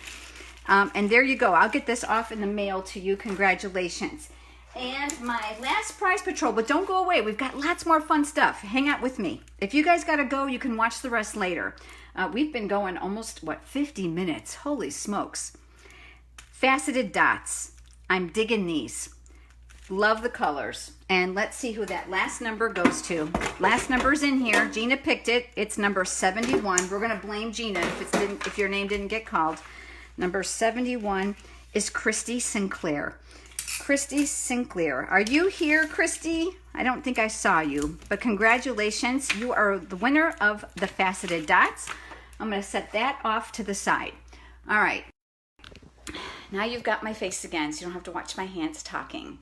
And there you go. I'll get this off in the mail to you. Congratulations. And my last prize patrol, but don't go away. We've got lots more fun stuff. Hang out with me. If you guys got to go, you can watch the rest later. We've been going almost, 50 minutes? Holy smokes. Faceted dots. I'm digging these. Love the colors. And let's see who that last number goes to. Last number's in here. Gina picked it. It's number 71. We're going to blame Gina if your name didn't get called. Number 71 is Christy Sinclair. Christy Sinclair. Are you here, Christy? I don't think I saw you, but congratulations. You are the winner of the faceted dots. I'm going to set that off to the side. All right. Now you've got my face again, so you don't have to watch my hands talking.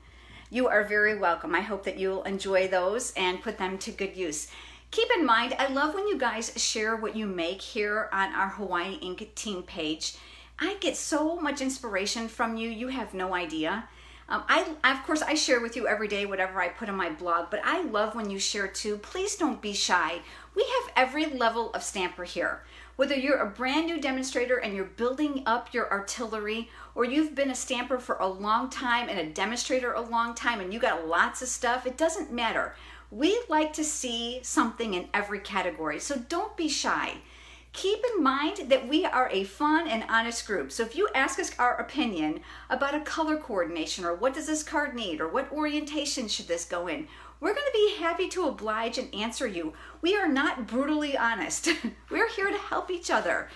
You are very welcome. I hope that you'll enjoy those and put them to good use. Keep in mind, I love when you guys share what you make here on our Hawaii Ink team page. I get so much inspiration from you. You have no idea. Of course, I share with you every day whatever I put on my blog, but I love when you share too. Please don't be shy. We have every level of stamper here. Whether you're a brand new demonstrator and you're building up your artillery, or you've been a stamper for a long time and a demonstrator a long time and you got lots of stuff, it doesn't matter. We like to see something in every category, so don't be shy. Keep in mind that we are a fun and honest group. So if you ask us our opinion about a color coordination, or what does this card need, or what orientation should this go in, we're going to be happy to oblige and answer you. We are not brutally honest. We're here to help each other.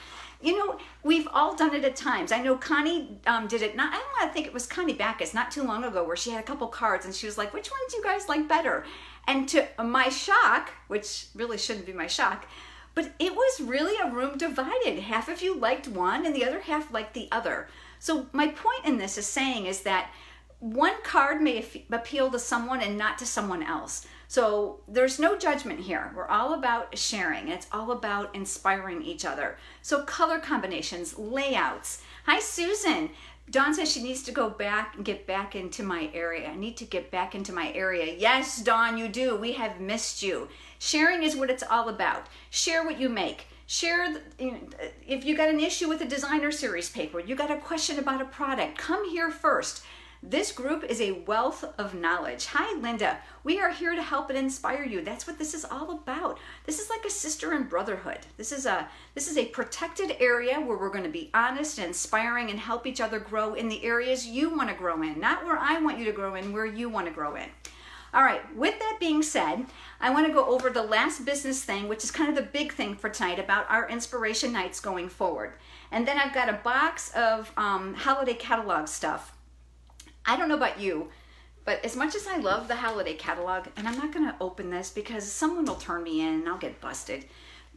You know, we've all done it at times. I know Connie did it, I don't want to think it was Connie Backus not too long ago, where she had a couple cards and she was like, which ones do you guys like better? And to my shock, which really shouldn't be my shock, but it was really a room divided. Half of you liked one and the other half liked the other. So my point in this is saying is that one card may appeal to someone and not to someone else. So there's no judgment here. We're all about sharing. It's all about inspiring each other. So color combinations, layouts. Hi, Susan. Dawn says she needs to go back and get back into my area. I need to get back into my area. Yes, Dawn, you do. We have missed you. Sharing is what it's all about. Share what you make. Share, if you got an issue with a designer series paper, you got a question about a product, come here first. This group is a wealth of knowledge. Hi, Linda. We are here to help and inspire you. That's what this is all about. This is like a sister and brotherhood. This is a protected area where we're going to be honest and inspiring and help each other grow in the areas you want to grow in, not where I want you to grow in, where you want to grow in. All right, with that being said, I want to go over the last business thing, which is kind of the big thing for tonight about our inspiration nights going forward. And then I've got a box of holiday catalog stuff. I don't know about you, but as much as I love the holiday catalog, and I'm not going to open this because someone will turn me in and I'll get busted,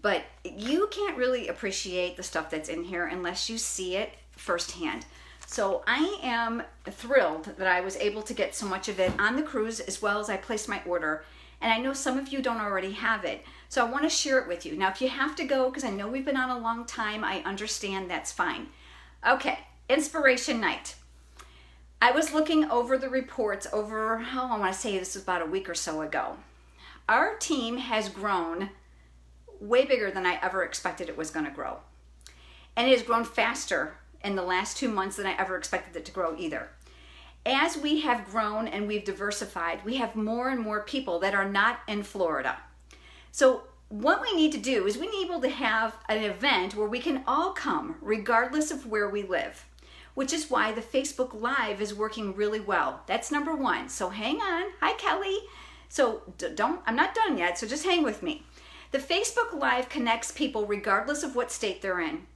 but you can't really appreciate the stuff that's in here unless you see it firsthand. So I am thrilled that I was able to get so much of it on the cruise as well as I placed my order. And I know some of you don't already have it, so I want to share it with you. Now, if you have to go, because I know we've been on a long time, I understand, that's fine. Okay, Inspiration Night. I was looking over the reports over, I want to say this was about a week or so ago. Our team has grown way bigger than I ever expected it was going to grow. And it has grown faster in the last 2 months than I ever expected it to grow either. As we have grown and we've diversified, we have more and more people that are not in Florida. So what we need to do is we need to have an event where we can all come regardless of where we live, which is why the Facebook Live is working really well. That's number one. So hang on. Hi, Kelly. So I'm not done yet, so just hang with me. The Facebook Live connects people regardless of what state they're in,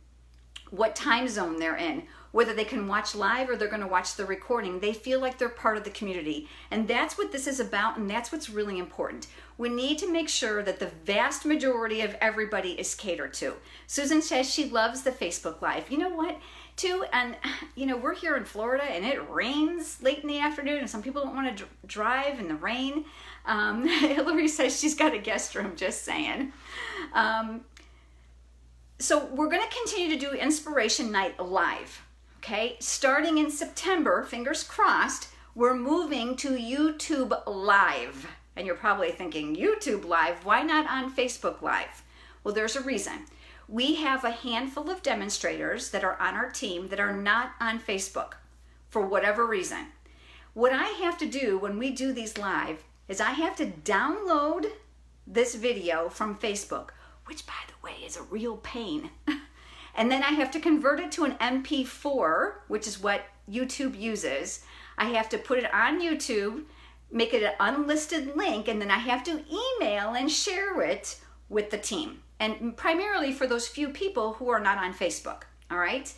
what time zone they're in, whether they can watch live or they're going to watch the recording. They feel like they're part of the community. And that's what this is about, and that's what's really important. We need to make sure that the vast majority of everybody is catered to. Susan says she loves the Facebook Live. You know what? Too, and we're here in Florida and it rains late in the afternoon and some people don't want to drive in the rain. Hillary says she's got a guest room, just saying. So we're going to continue to do Inspiration Night live, okay? Starting in September, fingers crossed, we're moving to YouTube Live. And you're probably thinking, YouTube Live, why not on Facebook Live? Well, there's a reason. We have a handful of demonstrators that are on our team that are not on Facebook for whatever reason. What I have to do when we do these live is I have to download this video from Facebook, which by the way is a real pain. And then I have to convert it to an MP4, which is what YouTube uses. I have to put it on YouTube, make it an unlisted link, and then I have to email and share it with the team. And primarily for those few people who are not on Facebook, all right?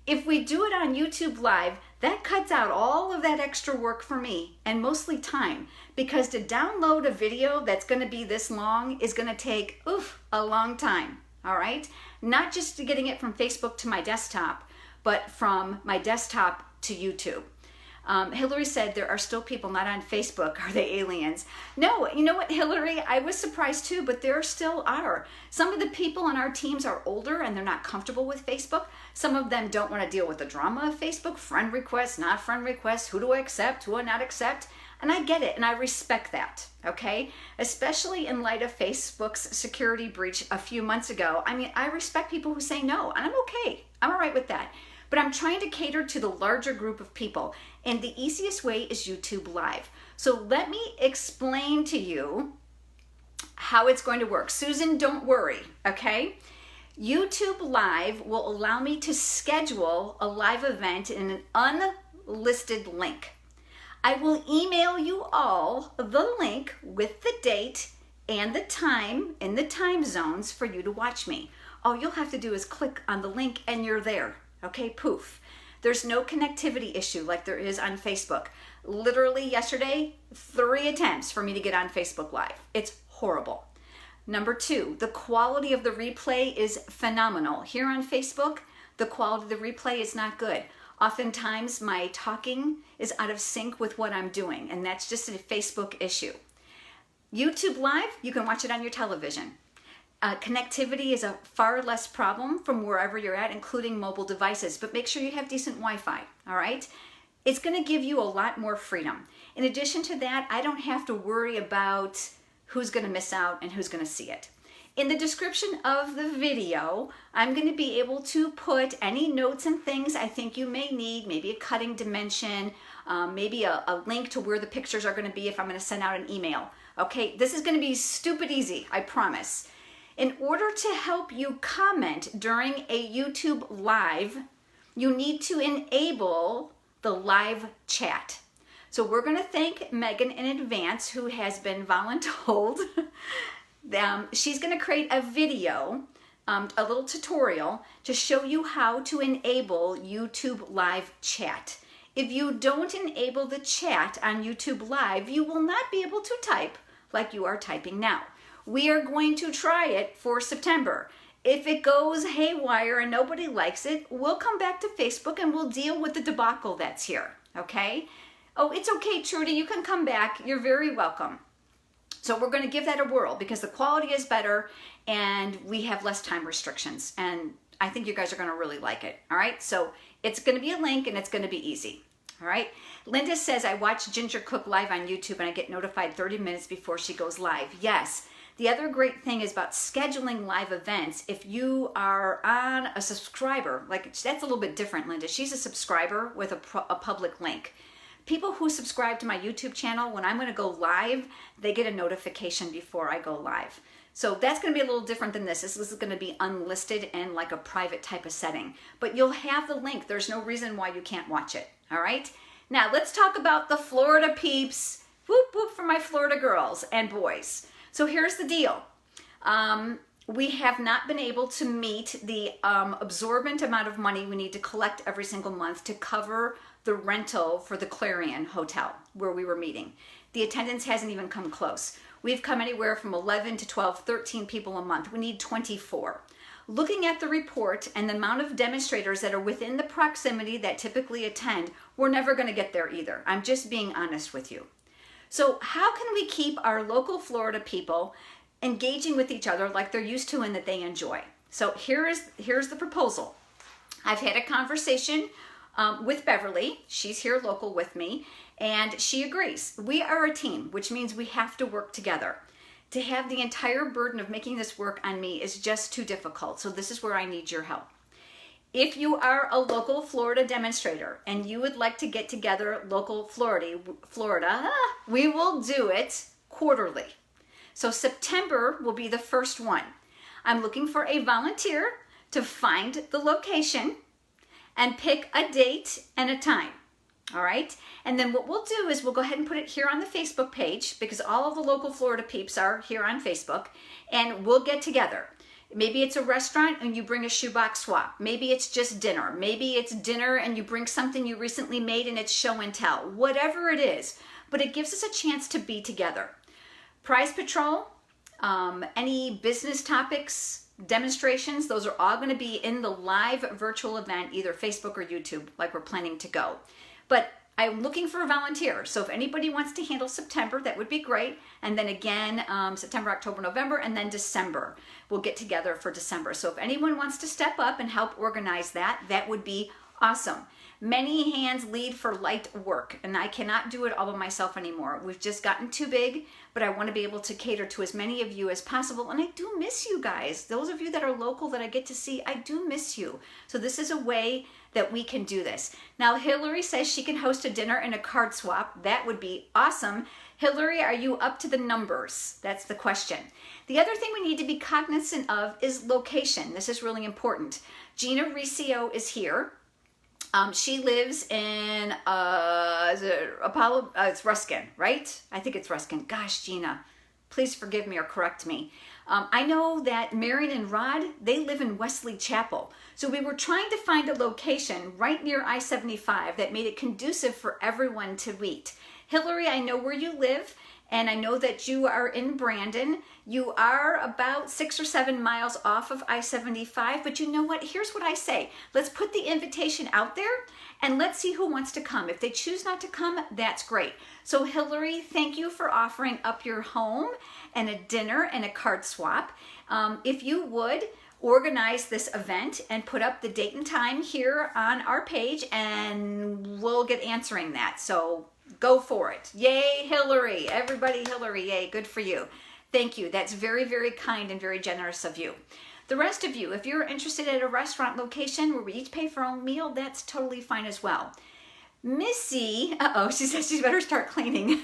If we do it on YouTube Live, that cuts out all of that extra work for me, and mostly time, because to download a video that's gonna be this long is gonna take, a long time, all right? Not just getting it from Facebook to my desktop, but from my desktop to YouTube. Hillary said there are still people not on Facebook. Are they aliens? No, you know what, Hillary? I was surprised too, but there still are. Some of the people on our teams are older and they're not comfortable with Facebook. Some of them don't want to deal with the drama of Facebook, friend requests, not friend requests, who do I accept, who do I not accept? And I get it, and I respect that, okay? Especially in light of Facebook's security breach a few months ago. I mean, I respect people who say no, and I'm okay. I'm all right with that. But I'm trying to cater to the larger group of people, and the easiest way is YouTube Live. So let me explain to you how it's going to work. Susan, don't worry, okay? YouTube Live will allow me to schedule a live event in an unlisted link. I will email you all the link with the date and the time in the time zones for you to watch me. All you'll have to do is click on the link and you're there. Okay, poof. There's no connectivity issue like there is on Facebook. Literally yesterday, 3 attempts for me to get on Facebook Live. It's horrible. Number 2, the quality of the replay is phenomenal. Here on Facebook, the quality of the replay is not good. Oftentimes, my talking is out of sync with what I'm doing, and that's just a Facebook issue. YouTube Live, you can watch it on your television. Connectivity is a far less problem from wherever you're at, including mobile devices, but make sure you have decent Wi-Fi, all right? It's going to give you a lot more freedom. In addition to that, I don't have to worry about who's going to miss out and who's going to see it. In the description of the video, I'm going to be able to put any notes and things I think you may need, maybe a cutting dimension, maybe a link to where the pictures are going to be if I'm going to send out an email. Okay, this is going to be stupid easy, I promise. In order to help you comment during a YouTube Live, you need to enable the live chat. So we're going to thank Megan in advance, who has been voluntold. She's going to create a video, a little tutorial to show you how to enable YouTube Live chat. If you don't enable the chat on YouTube Live, you will not be able to type like you are typing now. We are going to try it for September. If it goes haywire and nobody likes it, we'll come back to Facebook and we'll deal with the debacle that's here, okay? Oh, it's okay, Trudy, you can come back. You're very welcome. So we're going to give that a whirl because the quality is better and we have less time restrictions. And I think you guys are going to really like it, all right? So it's going to be a link and it's going to be easy, all right? Linda says, I watch Ginger cook live on YouTube and I get notified 30 minutes before she goes live. Yes. The other great thing is about scheduling live events. If you are on a subscriber, like that's a little bit different, Linda. She's a subscriber with a public link. People who subscribe to my YouTube channel, when I'm going to go live, they get a notification before I go live. So that's going to be a little different than this. This is going to be unlisted and like a private type of setting. But you'll have the link. There's no reason why you can't watch it. All right? Now let's talk about the Florida peeps. Whoop, whoop for my Florida girls and boys. So here's the deal. We have not been able to meet the absorbent amount of money we need to collect every single month to cover the rental for the Clarion Hotel where we were meeting. The attendance hasn't even come close. We've come anywhere from 11 to 12, 13 people a month. We need 24. Looking at the report and the amount of demonstrators that are within the proximity that typically attend, we're never going to get there either. I'm just being honest with you. So how can we keep our local Florida people engaging with each other like they're used to and that they enjoy? So here's the proposal. I've had a conversation with Beverly. She's here local with me, and she agrees. We are a team, which means we have to work together. To have the entire burden of making this work on me is just too difficult. So this is where I need your help. If you are a local Florida demonstrator and you would like to get together local Florida, we will do it quarterly. So September will be the first one. I'm looking for a volunteer to find the location and pick a date and a time. All right. And then what we'll do is we'll go ahead and put it here on the Facebook page because all of the local Florida peeps are here on Facebook, and we'll get together. Maybe it's a restaurant and you bring a shoebox swap. Maybe it's just dinner. Maybe it's dinner and you bring something you recently made and it's show and tell. Whatever it is, but it gives us a chance to be together. Prize Patrol, any business topics, demonstrations, those are all going to be in the live virtual event, either Facebook or YouTube, like we're planning to go. But I'm looking for a volunteer. So if anybody wants to handle September, that would be great. And then again, September, October, November, and then December. We'll get together for December. So if anyone wants to step up and help organize that, that would be awesome. Many hands lead for light work, and I cannot do it all by myself anymore. We've just gotten too big, but I want to be able to cater to as many of you as possible, and I do miss you guys. Those of you that are local that I get to see, I do miss you. So this is a way that we can do this. Now, Hillary says she can host a dinner and a card swap. That would be awesome. Hillary, are you up to the numbers? That's the question. The other thing we need to be cognizant of is location. This is really important. Gina Riccio is here. She lives in, is it Apollo? It's Ruskin, right? I think it's Ruskin. Gosh, Gina, please forgive me or correct me. I know that Marion and Rod, they live in Wesley Chapel. So we were trying to find a location right near I-75 that made it conducive for everyone to meet. Hillary, I know where you live, and I know that you are in Brandon. You are about 6 or 7 miles off of I-75, but you know what? Here's what I say. Let's put the invitation out there and let's see who wants to come. If they choose not to come, that's great. So Hillary, thank you for offering up your home and a dinner and a card swap. If you would, organize this event and put up the date and time here on our page, and we'll get answering that. So go for it. Yay, Hillary. Everybody, Hillary, yay. Good for you. Thank you. That's very, very kind and very generous of you. The rest of you, if you're interested in a restaurant location where we each pay for our own meal, that's totally fine as well. Missy, she says she better start cleaning.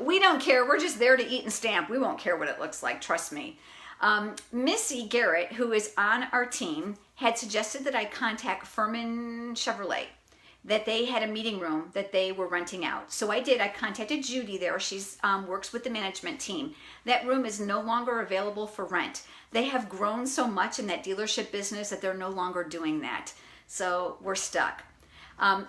We don't care. We're just there to eat and stamp. We won't care what it looks like. Trust me. Missy Garrett, who is on our team, had suggested that I contact Furman Chevrolet, that they had a meeting room that they were renting out. So I did. I contacted Judy there. She's works with the management team. That room is no longer available for rent. They have grown so much in that dealership business that they're no longer doing that. So we're stuck.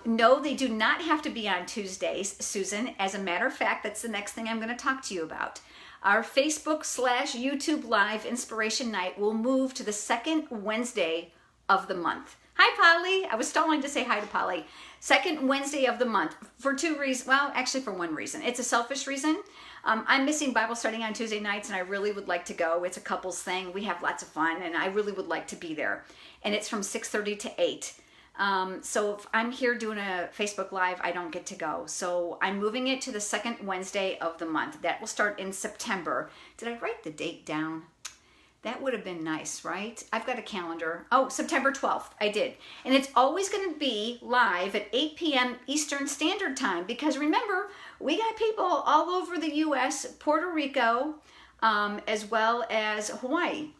No, they do not have to be on Tuesdays, Susan. As a matter of fact, that's the next thing I'm going to talk to you about. Our Facebook/YouTube Live Inspiration Night will move to the second Wednesday of the month. Hi, Polly. I was stalling to say hi to Polly. Second Wednesday of the month for 2 reasons. Well, actually for 1 reason. It's a selfish reason. I'm missing Bible study on Tuesday nights, and I really would like to go. It's a couples thing. We have lots of fun, and I really would like to be there. And it's from 6:30 to 8. So if I'm here doing a Facebook Live, I don't get to go. So I'm moving it to the second Wednesday of the month. That will start in September. Did I write the date down? That would have been nice, right? I've got a calendar. Oh, September 12th. I did. And it's always going to be live at 8 p.m. Eastern Standard Time, because remember, we got people all over the U.S., Puerto Rico, as well as Hawaii.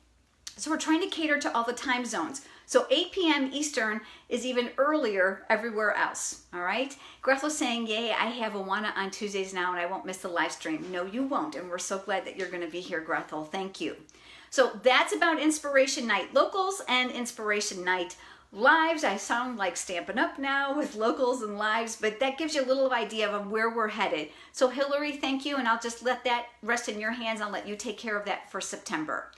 So we're trying to cater to all the time zones. So 8 p.m. Eastern is even earlier everywhere else, all right? Grethel's saying, yay, I have Awana on Tuesdays now and I won't miss the live stream. No, you won't, and we're so glad that you're going to be here, Grethel. Thank you. So that's about Inspiration Night Locals and Inspiration Night Lives. I sound like Stampin' Up now with locals and lives, but that gives you a little idea of where we're headed. So Hillary, thank you, and I'll just let that rest in your hands. I'll let you take care of that for September.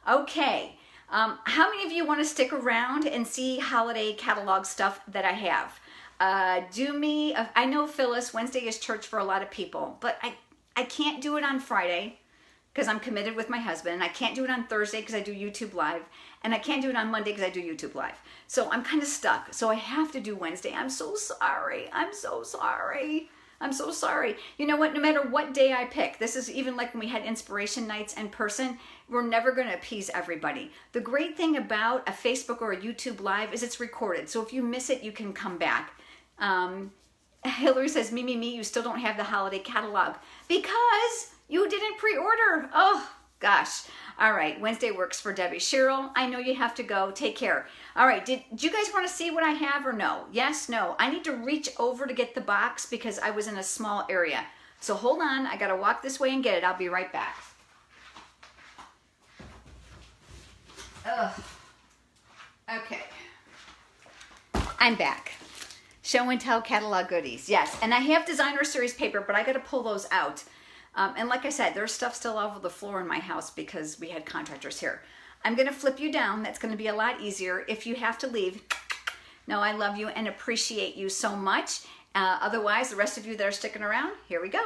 Okay. How many of you want to stick around and see holiday catalog stuff that I have? I know, Phyllis, Wednesday is church for a lot of people, but I can't do it on Friday because I'm committed with my husband. I can't do it on Thursday because I do YouTube Live, and I can't do it on Monday because I do YouTube Live. So I'm kind of stuck. So I have to do Wednesday. I'm so sorry. I'm so sorry. I'm so sorry. You know what? No matter what day I pick, this is even like when we had Inspiration Nights in person, we're never going to appease everybody. The great thing about a Facebook or a YouTube Live is it's recorded. So if you miss it, you can come back. Hillary says, me, you still don't have the holiday catalog because you didn't pre-order. Oh, gosh. All right. Wednesday works for Debbie. Cheryl, I know you have to go. Take care. All right. Did you guys want to see what I have or no? Yes, no. I need to reach over to get the box because I was in a small area. So hold on. I got to walk this way and get it. I'll be right back. Ugh. Okay. I'm back. Show and tell catalog goodies. Yes. And I have designer series paper, but I got to pull those out. And like I said, there's stuff still all over the floor in my house because we had contractors here. I'm going to flip you down. That's going to be a lot easier if you have to leave. No, I love you and appreciate you so much. Otherwise, the rest of you that are sticking around, here we go.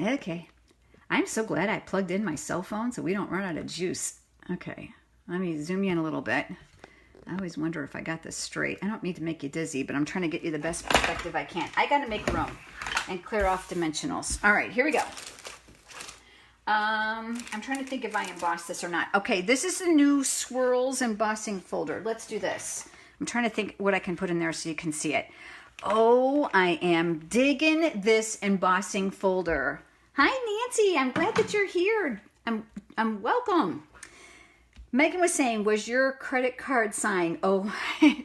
Okay. I'm so glad I plugged in my cell phone so we don't run out of juice. Okay, let me zoom you in a little bit. I always wonder if I got this straight. I don't mean to make you dizzy, but I'm trying to get you the best perspective I can. I got to make room and clear off dimensionals. All right, here we go. I'm trying to think if I embossed this or not. Okay, this is the new Swirls embossing folder. Let's do this. I'm trying to think what I can put in there so you can see it. Oh, I am digging this embossing folder. Hi, Nancy. I'm glad that you're here. I'm welcome. Megan was saying, was your credit card signed? Oh,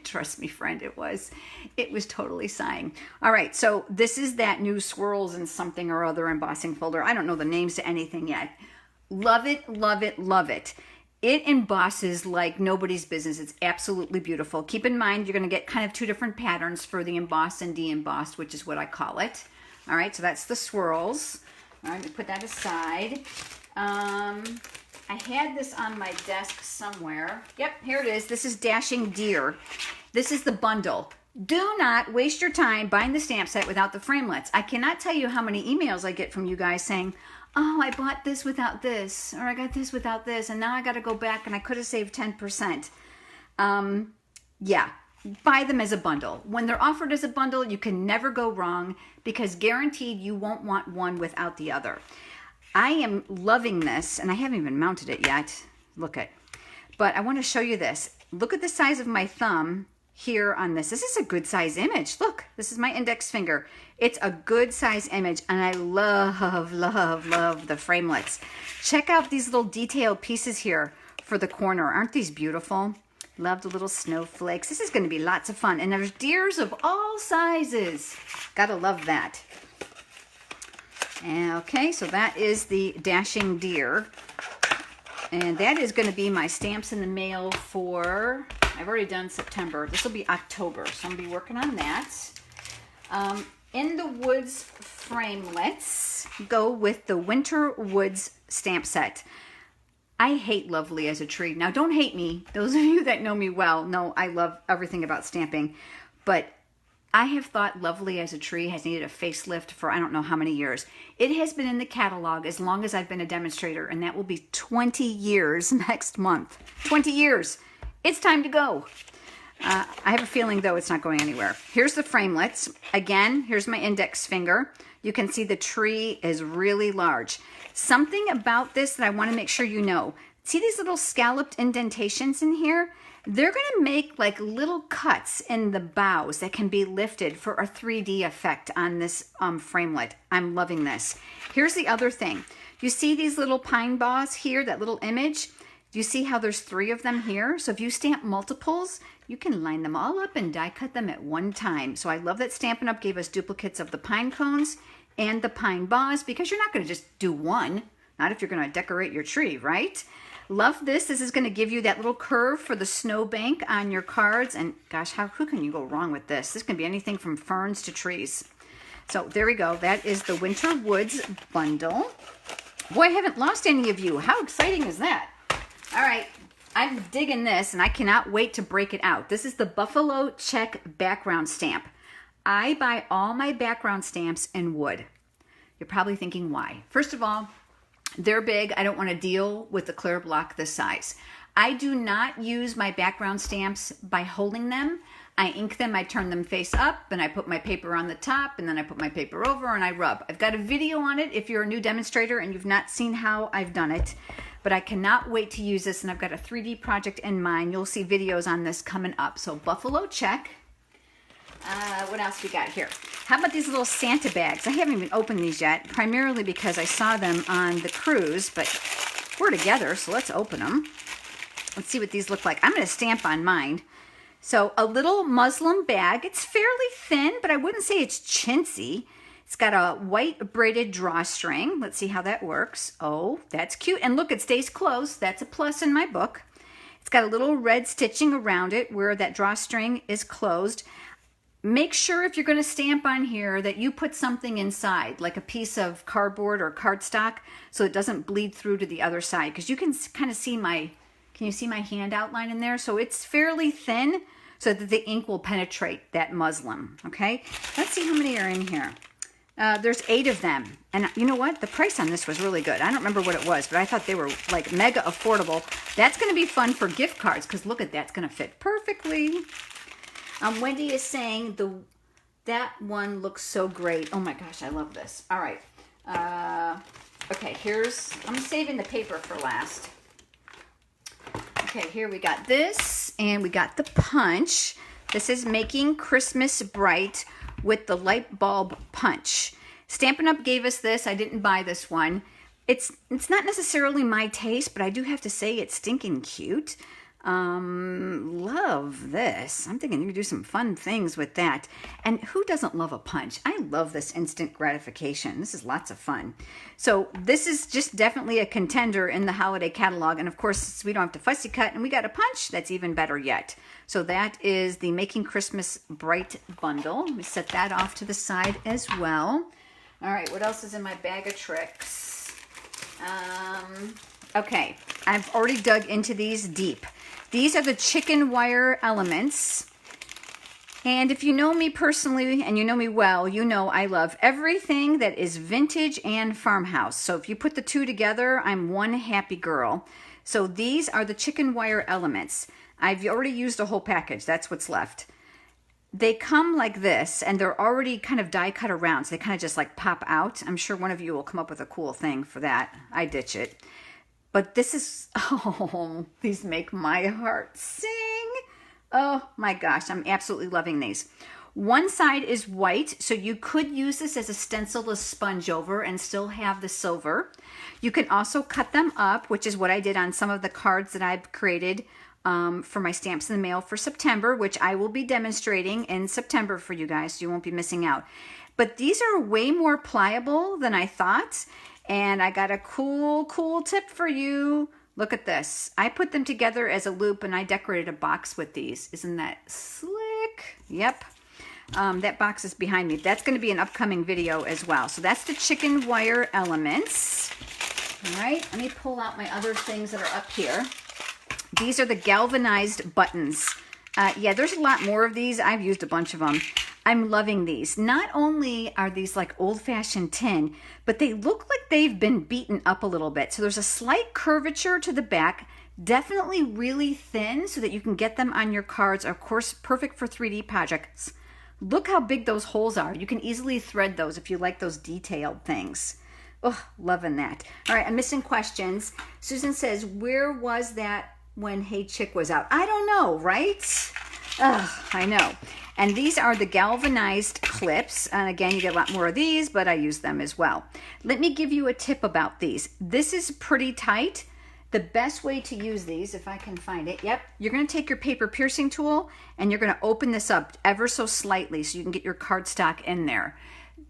trust me, friend, it was. It was totally signed. All right, so this is that new Swirls and something or other embossing folder. I don't know the names to anything yet. Love it, love it, love it. It embosses like nobody's business. It's absolutely beautiful. Keep in mind, you're going to get kind of two different patterns for the embossed and de-embossed, which is what I call it. All right, so that's the Swirls. All right, let me put that aside. I had this on my desk somewhere. Yep, here it is. This is Dashing Deer. This is the bundle. Do not waste your time buying the stamp set without the framelits. I cannot tell you how many emails I get from you guys saying, oh, I bought this without this, or I got this without this, and now I got to go back and I could have saved 10%. Yeah, buy them as a bundle. When they're offered as a bundle, you can never go wrong because guaranteed you won't want one without the other. I am loving this, and I haven't even mounted it yet. Look at, but I want to show you this. Look at the size of my thumb here on this. This is a good size image. Look, this is my index finger. It's a good size image, and I love, love, love the framelits. Check out these little detailed pieces here for the corner. Aren't these beautiful? Love the little snowflakes. This is going to be lots of fun, and there's deers of all sizes. Gotta love that. Okay, so that is the Dashing Deer. And that is going to be my stamps in the mail for, I've already done September. This will be October, so I'm going to be working on that. In the Woods framelits, go with the Winter Woods stamp set. I hate Lovely as a tree. Now, don't hate me. Those of you that know me well know I love everything about stamping. But I have thought Lovely as a tree has needed a facelift for I don't know how many years. It has been in the catalog as long as I've been a demonstrator, and that will be 20 years next month. 20 years. It's time to go. I have a feeling, though, it's not going anywhere. Here's the framelits. Again, here's my index finger. You can see the tree is really large. Something about this that I want to make sure you know. See these little scalloped indentations in here? They're going to make like little cuts in the boughs that can be lifted for a 3D effect on this framelit. I'm loving this. Here's the other thing. You see these little pine boughs here, that little image? Do you see how there's 3 of them here? So if you stamp multiples, you can line them all up and die cut them at one time. So I love that Stampin' Up! Gave us duplicates of the pine cones and the pine boughs because you're not going to just do one. Not if you're going to decorate your tree, right? Love this. This is going to give you that little curve for the snowbank on your cards. And gosh, who can you go wrong with this? This can be anything from ferns to trees. So there we go. That is the Winter Woods bundle. Boy, I haven't lost any of you. How exciting is that? All right. I'm digging this, and I cannot wait to break it out. This is the Buffalo Check background stamp. I buy all my background stamps in wood. You're probably thinking, why? First of all, they're big. I don't want to deal with the clear block this size. I do not use my background stamps by holding them. I ink them, I turn them face up, and I put my paper on the top, and then I put my paper over, and I rub. I've got a video on it if you're a new demonstrator and you've not seen how I've done it, but I cannot wait to use this, and I've got a 3D project in mind. You'll see videos on this coming up. So Buffalo Check. What else we got here? How about these little Santa bags? I haven't even opened these yet, primarily because I saw them on the cruise, but we're together, so let's open them. Let's see what these look like. I'm going to stamp on mine. So a little muslin bag. It's fairly thin, but I wouldn't say it's chintzy. It's got a white braided drawstring. Let's see how that works. Oh, that's cute. And look, it stays closed. That's a plus in my book. It's got a little red stitching around it where that drawstring is closed. Make sure if you're going to stamp on here that you put something inside, like a piece of cardboard or cardstock, so it doesn't bleed through to the other side. Because you can kind of see can you see my hand outline in there? So it's fairly thin, so that the ink will penetrate that muslin, okay? Let's see how many are in here. There's 8 of them. And you know what? The price on this was really good. I don't remember what it was, but I thought they were like mega affordable. That's going to be fun for gift cards because look at that. It's going to fit perfectly. Wendy is saying that one looks so great. Oh my gosh, I love this. All right. Okay, I'm saving the paper for last. Okay, here we got this and we got the punch. This is Making Christmas Bright with the light bulb punch. Stampin' Up! Gave us this. I didn't buy this one. It's not necessarily my taste, but I do have to say it's stinking cute. Love this. I'm thinking you could do some fun things with that. And who doesn't love a punch? I love this instant gratification. This is lots of fun. So this is just definitely a contender in the holiday catalog. And of course, we don't have to fussy cut and we got a punch. That's even better yet. So that is the Making Christmas Bright bundle. Let me set that off to the side as well. All right, what else is in my bag of tricks? Okay, I've already dug into these deep. These are the chicken wire elements. And if you know me personally and you know me well, you know I love everything that is vintage and farmhouse. So if you put the two together, I'm one happy girl. So these are the chicken wire elements. I've already used a whole package. That's what's left. They come like this and they're already kind of die cut around. So they kind of just like pop out. I'm sure one of you will come up with a cool thing for that. I ditch it. But this is, oh, these make my heart sing. Oh my gosh, I'm absolutely loving these. One side is white, so you could use this as a stencil to sponge over and still have the silver. You can also cut them up, which is what I did on some of the cards that I've created for my Stamps in the Mail for September, which I will be demonstrating in September for you guys, so you won't be missing out. But these are way more pliable than I thought. And I got a cool tip for you. Look at this. I put them together as a loop and I decorated a box with these. Isn't that slick? Yep. That box is behind me. That's going to be an upcoming video as well. So that's the chicken wire elements. All right. Let me pull out my other things that are up here. These are the galvanized buttons. Yeah, there's a lot more of these. I've used a bunch of them. I'm loving these. Not only are these like old-fashioned tin, but they look like they've been beaten up a little bit. So there's a slight curvature to the back, definitely really thin so that you can get them on your cards. Of course, perfect for 3D projects. Look how big those holes are. You can easily thread those if you like those detailed things. Oh, loving that. All right, I'm missing questions. Susan says, where was that when Hey Chick was out? I don't know, right? Ugh, I know. And these are the galvanized clips. And again, you get a lot more of these, but I use them as well. Let me give you a tip about these. This is pretty tight. The best way to use these, if I can find it, yep, you're going to take your paper piercing tool and you're going to open this up ever so slightly so you can get your cardstock in there.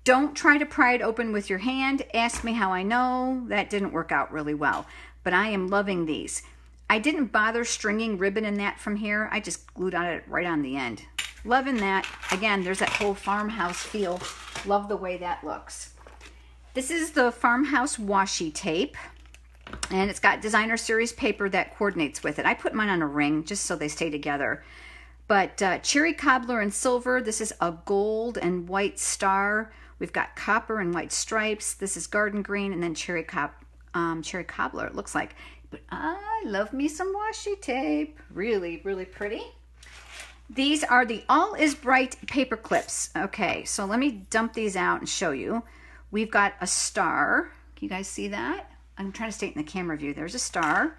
Don't try to pry it open with your hand. Ask me how I know. That didn't work out really well, but I am loving these. I didn't bother stringing ribbon in that from here. I just glued on it right on the end. Loving that. Again, there's that whole farmhouse feel. Love the way that looks. This is the farmhouse washi tape. And it's got designer series paper that coordinates with it. I put mine on a ring just so they stay together. But cherry cobbler and silver. This is a gold and white star. We've got copper and white stripes. This is garden green and then cherry cobbler, it looks like. But I love me some washi tape. Really, really pretty. These are the All Is Bright paper clips. Okay, so let me dump these out and show you. We've got a star. Can you guys see that? I'm trying to stay in the camera view. There's a star.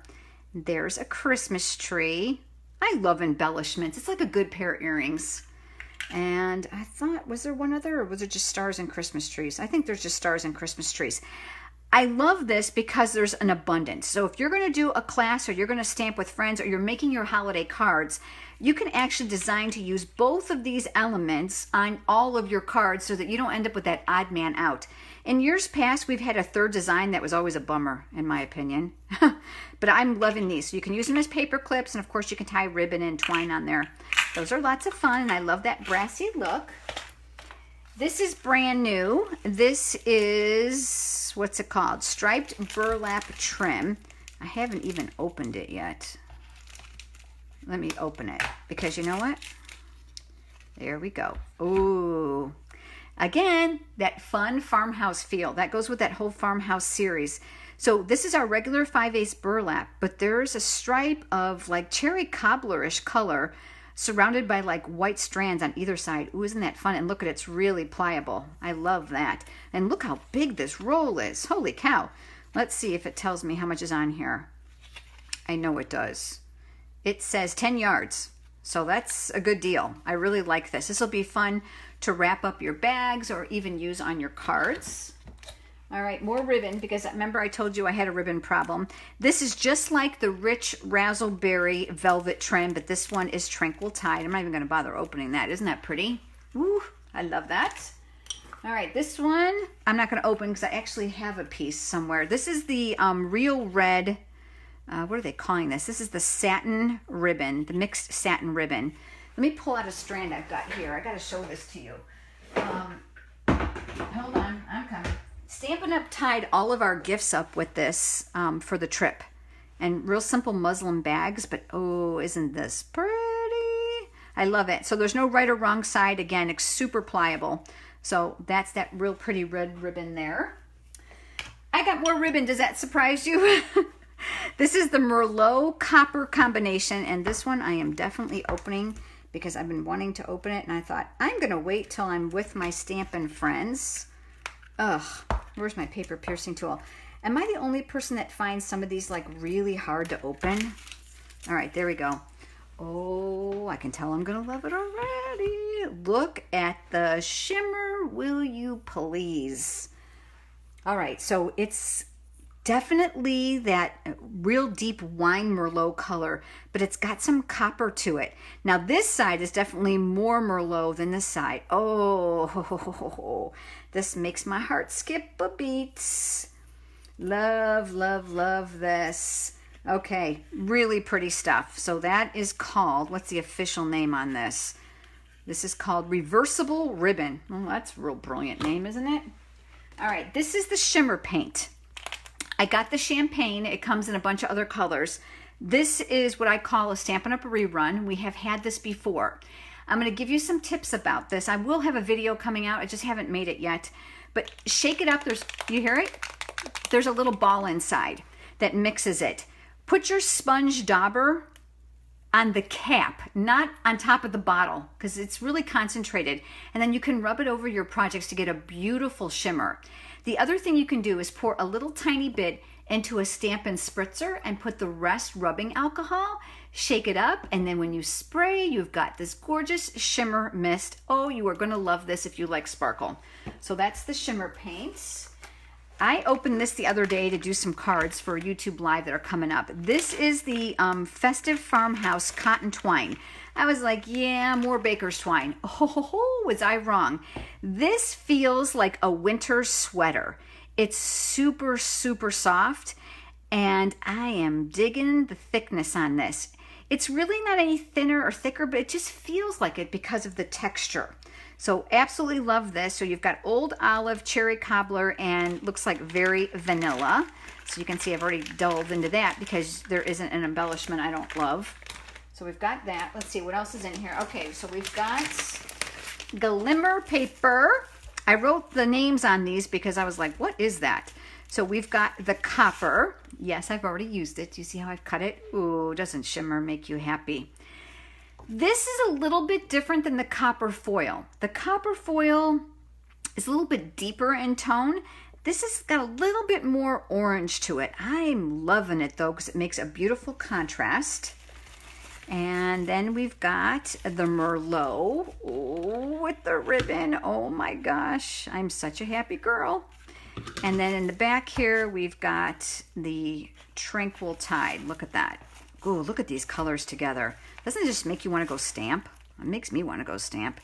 There's a Christmas tree. I love embellishments. It's like a good pair of earrings. And I thought, was there one other or was it just stars and Christmas trees? I think there's just stars and Christmas trees. I love this because there's an abundance. So if you're going to do a class or you're going to stamp with friends or you're making your holiday cards, you can actually design to use both of these elements on all of your cards so that you don't end up with that odd man out. In years past, we've had a third design that was always a bummer, in my opinion. But I'm loving these. So you can use them as paper clips, and of course you can tie ribbon and twine on there. Those are lots of fun, and I love that brassy look. This is brand new. This is, what's it called? Striped burlap trim. I haven't even opened it yet. Let me open it because you know what? There we go. Ooh. Again, that fun farmhouse feel. That goes with that whole farmhouse series. So this is our regular 5/8 burlap, but there's a stripe of like cherry cobbler-ish color surrounded by like white strands on either side. Ooh, isn't that fun? And look at it, it's really pliable. I love that. And look how big this roll is. Holy cow. Let's see if it tells me how much is on here. I know it does. It says 10 yards. So that's a good deal. I really like this. This will be fun to wrap up your bags or even use on your cards. All right, more ribbon, because remember I told you I had a ribbon problem. This is just like the rich razzleberry velvet trim, but this one is Tranquil Tide. I'm not even going to bother opening that. Isn't that pretty? Woo, I love that. All right, this one I'm not going to open because I actually have a piece somewhere. This is the Real Red, what are they calling this? This is the satin ribbon, the mixed satin ribbon. Let me pull out a strand I've got here. I got to show this to you. Hold on, I'm coming. Stampin' Up! Tied all of our gifts up with this for the trip. And real simple muslin bags, but oh, isn't this pretty? I love it. So there's no right or wrong side. Again, it's super pliable. So that's that real pretty red ribbon there. I got more ribbon. Does that surprise you? This is the Merlot copper combination, and this one I am definitely opening because I've been wanting to open it, and I thought I'm going to wait till I'm with my Stampin' friends. Ugh, where's my paper piercing tool? Am I the only person that finds some of these like really hard to open? All right, there we go. Oh, I can tell I'm gonna love it already. Look at the shimmer, will you please? All right, so it's definitely that real deep wine Merlot color, but it's got some copper to it. Now this side is definitely more Merlot than this side. Oh, this makes my heart skip a beat. Love, love, love this. Okay, really pretty stuff. So that is called, what's the official name on this? This is called Reversible Ribbon. Well, that's a real brilliant name, isn't it? All right, this is the shimmer paint. I got the champagne. It comes in a bunch of other colors. This is what I call a Stampin' Up! Rerun. We have had this before. I'm going to give you some tips about this. I will have a video coming out. I just haven't made it yet. But shake it up. You hear it? There's a little ball inside that mixes it. Put your sponge dauber on the cap, not on top of the bottle, because it's really concentrated. And then you can rub it over your projects to get a beautiful shimmer. The other thing you can do is pour a little tiny bit into a Stampin' spritzer and put the rest rubbing alcohol, shake it up, and then when you spray, you've got this gorgeous shimmer mist. Oh, you are going to love this if you like sparkle. So that's the shimmer paints. I opened this the other day to do some cards for YouTube Live that are coming up. This is the Festive Farmhouse Cotton Twine. I was like, yeah, more baker's twine. Oh, was I wrong? This feels like a winter sweater. It's super, super soft, and I am digging the thickness on this. It's really not any thinner or thicker, but it just feels like it because of the texture. So absolutely love this. So you've got Old Olive, Cherry Cobbler, and looks like Very Vanilla. So you can see I've already delved into that because there isn't an embellishment I don't love. So we've got that. Let's see what else is in here. Okay, so we've got Glimmer paper. I wrote the names on these because I was like, what is that? So we've got the copper. Yes, I've already used it. Do you see how I've cut it? Ooh, doesn't shimmer make you happy? This is a little bit different than the copper foil. The copper foil is a little bit deeper in tone. This has got a little bit more orange to it. I'm loving it though because it makes a beautiful contrast. And then we've got the Merlot. Ooh, with the ribbon. Oh my gosh, I'm such a happy girl. And then in the back here, we've got the Tranquil Tide. Look at that. Ooh, look at these colors together. Doesn't it just make you want to go stamp? It makes me want to go stamp.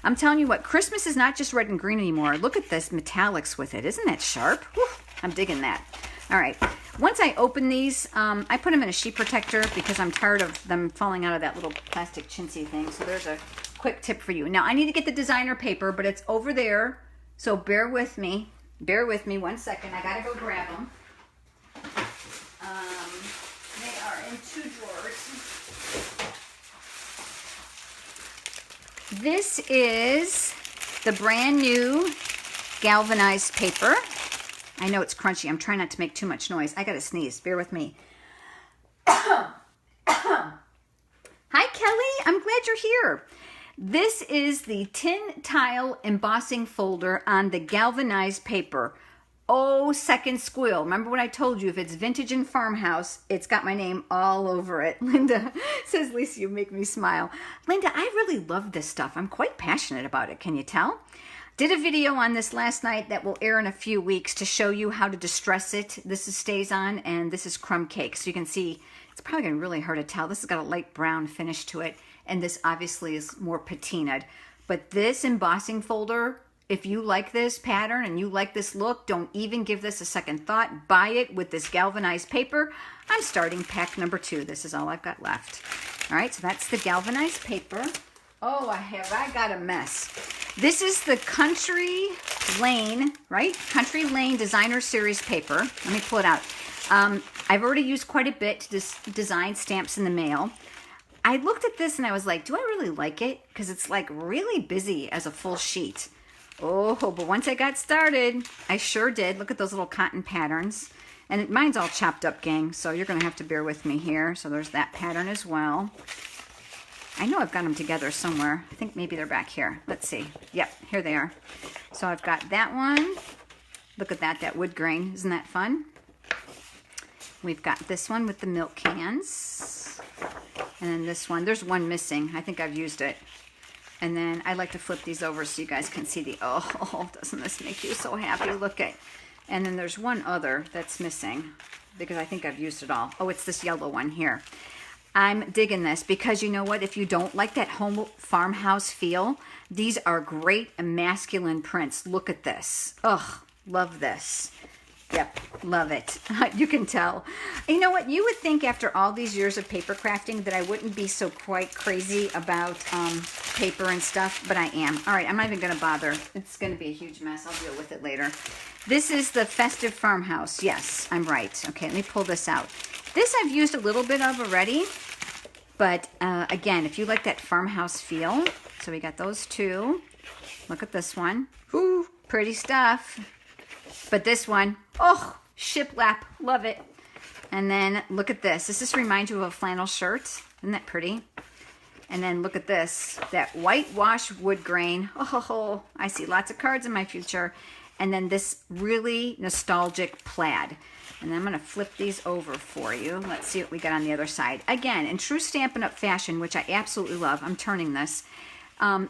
I'm telling you what, Christmas is not just red and green anymore. Look at this metallics with it. Isn't that sharp? Whew, I'm digging that. All right. Once I open these, I put them in a sheet protector because I'm tired of them falling out of that little plastic chintzy thing. So there's a quick tip for you. Now, I need to get the designer paper, but it's over there. So bear with me. Bear with me 1 second. I got to go grab them. They are in 2 drawers. This is the brand new galvanized paper. I know it's crunchy. I'm trying not to make too much noise. I gotta sneeze. Bear with me. Hi, Kelly. I'm glad you're here. This is the tin tile embossing folder on the galvanized paper. Oh, second squeal. Remember when I told you if it's vintage and farmhouse, it's got my name all over it. Linda says, Lisa, you make me smile. Linda, I really love this stuff. I'm quite passionate about it. Can you tell? Did a video on this last night that will air in a few weeks to show you how to distress it. This is StazOn and this is crumb cake. So you can see it's probably going to be really hard to tell. This has got a light brown finish to it. And this obviously is more patinaed. But this embossing folder, if you like this pattern and you like this look, don't even give this a second thought. Buy it with this galvanized paper. I'm starting pack number 2. This is all I've got left. All right, so that's the galvanized paper. Oh, I got a mess. This is the Country Lane, right? Country Lane Designer Series paper. Let me pull it out. I've already used quite a bit to design stamps in the mail. I looked at this and I was like, do I really like it? Because it's like really busy as a full sheet. Oh, but once I got started, I sure did. Look at those little cotton patterns. And mine's all chopped up, gang, so you're going to have to bear with me here. So there's that pattern as well. I know I've got them together somewhere. I think maybe they're back here. Let's see. Yep, here they are. So I've got that one. Look at that wood grain. Isn't that fun? We've got this one with the milk cans. And then this one. There's one missing. I think I've used it. And then I like to flip these over so you guys can see the, oh, doesn't this make you so happy? Look at, and then there's one other that's missing because I think I've used it all. Oh, it's this yellow one here. I'm digging this because you know what? If you don't like that home farmhouse feel, these are great masculine prints. Look at this. Ugh, love this. Yep, love it. You can tell. You know what? You would think after all these years of paper crafting that I wouldn't be so quite crazy about paper and stuff, but I am. All right, I'm not even going to bother. It's going to be a huge mess. I'll deal with it later. This is the Festive Farmhouse. Yes, I'm right. Okay, let me pull this out. This I've used a little bit of already, but again, if you like that farmhouse feel, so we got those two. Look at this one. Ooh, pretty stuff. But this one, oh, shiplap, love it. And then look at this. Does this remind you of a flannel shirt? Isn't that pretty? And then look at this, that whitewash wood grain. Oh, I see lots of cards in my future. And then this really nostalgic plaid. And then I'm going to flip these over for you. Let's see what we got on the other side. Again, in true Stampin' Up! Fashion, which I absolutely love, I'm turning this.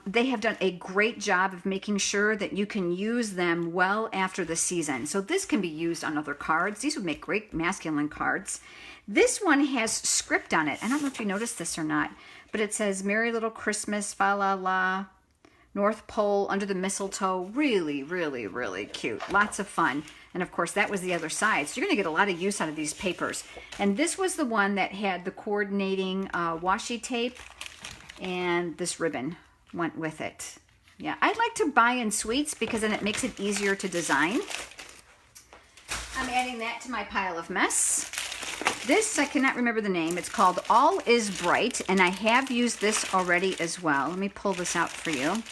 They have done a great job of making sure that you can use them well after the season. So this can be used on other cards. These would make great masculine cards. This one has script on it. I don't know if you noticed this or not, but it says, Merry Little Christmas, fa la la, North Pole, under the mistletoe. Really, really, really cute. Lots of fun. And of course, that was the other side. So you're going to get a lot of use out of these papers. And this was the one that had the coordinating washi tape, and this ribbon went with it. Yeah, I'd like to buy in suites because then it makes it easier to design. I'm adding that to my pile of mess. This, I cannot remember the name. It's called All Is Bright, and I have used this already as well. Let me pull this out for you.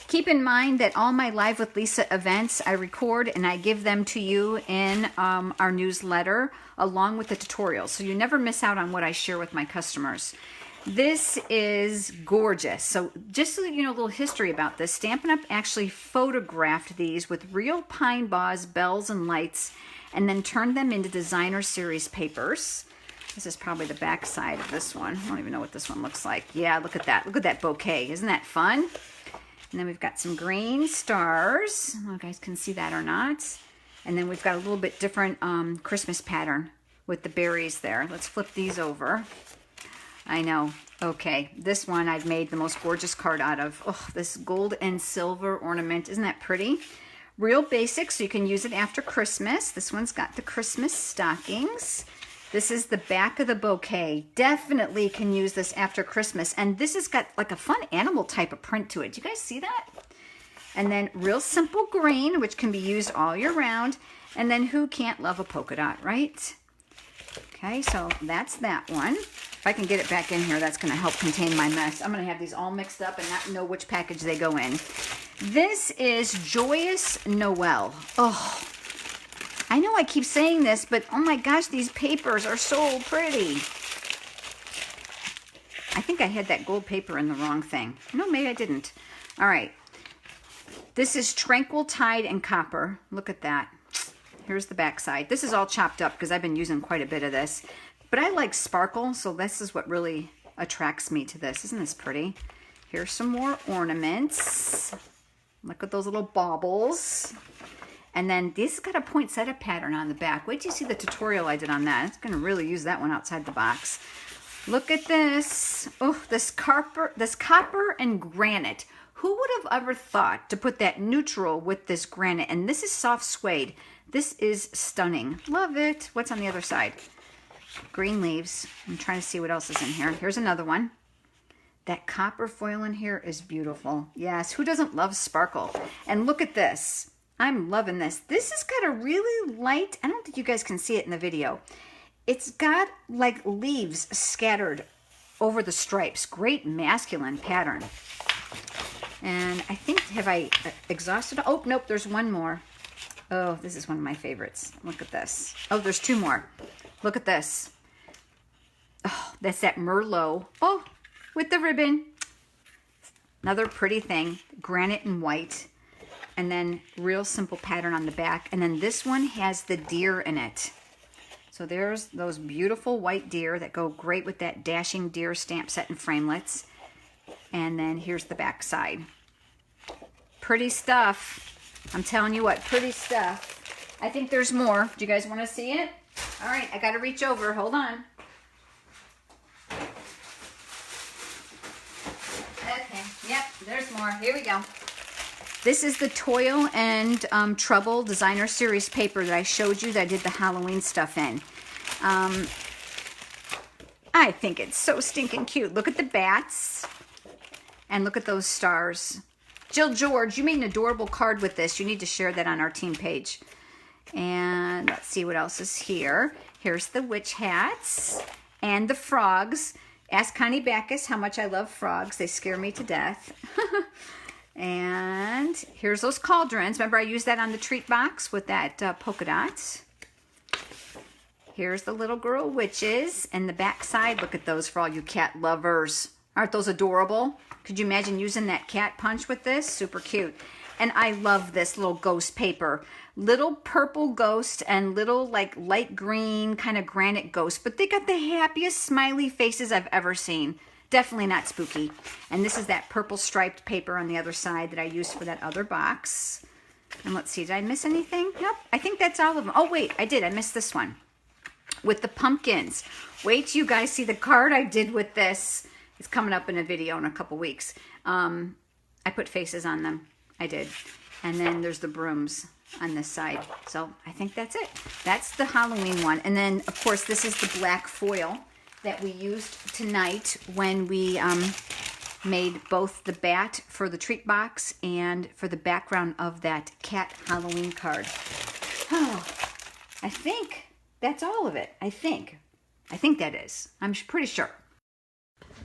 Keep in mind that all my Live with Lisa events, I record and I give them to you in our newsletter along with the tutorials. So you never miss out on what I share with my customers. This is gorgeous. So just so you know a little history about this, Stampin' Up! Actually photographed these with real pine bars, bells, and lights, and then turned them into designer series papers. This is probably the back side of this one. I don't even know what this one looks like. Yeah, look at that. Look at that bouquet. Isn't that fun? And then we've got some green stars. I don't know if you guys can see that or not. And then we've got a little bit different Christmas pattern with the berries there. Let's flip these over. I know. Okay, this one I've made the most gorgeous card out of. Oh, this gold and silver ornament. Isn't that pretty? Real basic, so you can use it after Christmas. This one's got the Christmas stockings. This is the back of the bouquet. Definitely can use this after Christmas. And this has got like a fun animal type of print to it. Do you guys see that? And then real simple green, which can be used all year round. And then who can't love a polka dot, right? Okay, so that's that one. If I can get it back in here, that's going to help contain my mess. I'm going to have these all mixed up and not know which package they go in. This is Joyous Noel. Oh, I know I keep saying this, but oh my gosh, these papers are so pretty. I think I had that gold paper in the wrong thing. No, maybe I didn't. All right. This is Tranquil Tide and Copper. Look at that. Here's the back side. This is all chopped up because I've been using quite a bit of this. But I like sparkle, so this is what really attracts me to this. Isn't this pretty? Here's some more ornaments. Look at those little baubles. And then this has got a poinsettia pattern on the back. Wait till you see the tutorial I did on that. It's going to really use that one outside the box. Look at this. Oh, this copper and granite. Who would have ever thought to put that neutral with this granite? And this is soft suede. This is stunning. Love it. What's on the other side? Green leaves. I'm trying to see what else is in here. Here's another one. That copper foil in here is beautiful. Yes, who doesn't love sparkle? And look at this. I'm loving this. This has got a really light, I don't think you guys can see it in the video. It's got like leaves scattered over the stripes. Great masculine pattern. And I think, have I exhausted? Oh, nope, there's one more. Oh, this is one of my favorites. Look at this. Oh, there's two more. Look at this. Oh, that's that Merlot. Oh, with the ribbon. Another pretty thing. Granite and white. And then real simple pattern on the back. And then this one has the deer in it. So there's those beautiful white deer that go great with that dashing deer stamp set and framelits. And then here's the back side. Pretty stuff. I'm telling you what, pretty stuff. I think there's more. Do you guys want to see it? All right, I got to reach over. Hold on. Okay, yep, there's more. Here we go. This is the Toil and Trouble Designer Series paper that I showed you that I did the Halloween stuff in. I think it's so stinking cute. Look at the bats and look at those stars. Jill George, you made an adorable card with this. You need to share that on our team page. And let's see what else is here. Here's the witch hats and the frogs. Ask Connie Backus how much I love frogs. They scare me to death. And here's those cauldrons. Remember I used that on the treat box with that polka dots. Here's the little girl witches. And the back side, look at those for all you cat lovers. Aren't those adorable? Could you imagine using that cat punch with this? Super cute. And I love this little ghost paper. Little purple ghost and little like light green kind of granite ghost. But they got the happiest smiley faces I've ever seen. Definitely not spooky. And this is that purple striped paper on the other side that I used for that other box. And let's see, did I miss anything? Nope, I think that's all of them. Oh wait, I did, I missed this one. With the pumpkins. Wait till you guys see the card I did with this. It's coming up in a video in a couple weeks. I put faces on them. I did. And then there's the brooms on this side. So I think that's it. That's the Halloween one. And then, of course, this is the black foil that we used tonight when we made both the bat for the treat box and for the background of that cat Halloween card. Oh, I think that's all of it. I think that is. I'm pretty sure.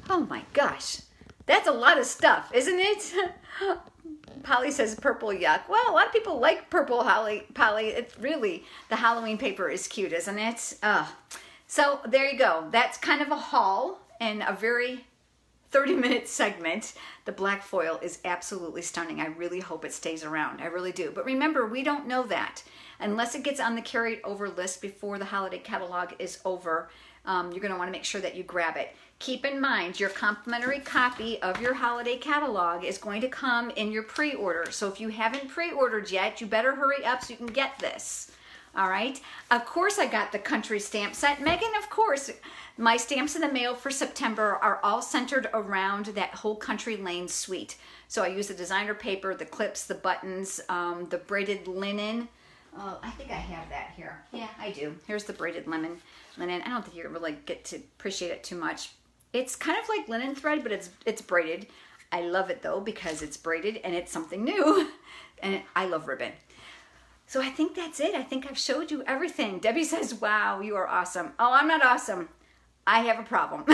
Oh my gosh, that's a lot of stuff, isn't it? Polly says purple yuck. Well, a lot of people like purple, Polly. It's really, the Halloween paper is cute, isn't it? So there you go. That's kind of a haul and a very 30-minute segment. The black foil is absolutely stunning. I really hope it stays around. I really do. But remember, we don't know that. Unless it gets on the carried over list before the holiday catalog is over, you're going to want to make sure that you grab it. Keep in mind, your complimentary copy of your holiday catalog is going to come in your pre-order. So if you haven't pre-ordered yet, you better hurry up so you can get this. All right. Of course, I got the country stamp set. Megan, of course, my stamps in the mail for September are all centered around that whole Country Lane suite. So I use the designer paper, the clips, the buttons, the braided linen. I think I have that here. Yeah, I do. Here's the braided linen. I don't think you really get to appreciate it too much. It's kind of like linen thread, but it's braided. I love it though because it's braided and it's something new. And I love ribbon. So I think that's it. I think I've showed you everything. Debbie says, wow, you are awesome. Oh, I'm not awesome. I have a problem.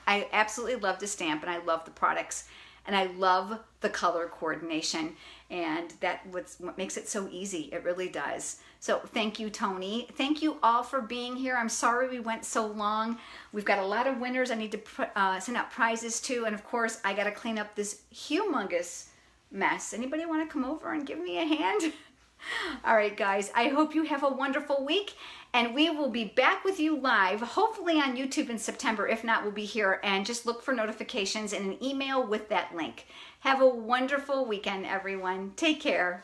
I absolutely love to stamp, and I love the products, and I love the color coordination, and that's what makes it so easy. It really does. So thank you, Tony. Thank you all for being here. I'm sorry we went so long. We've got a lot of winners I need to send out prizes to, and of course I got to clean up this humongous mess. Anybody want to come over and give me a hand? All right, guys, I hope you have a wonderful week, and we will be back with you live, hopefully on YouTube in September. If not, we'll be here, and just look for notifications and an email with that link. Have a wonderful weekend, everyone. Take care.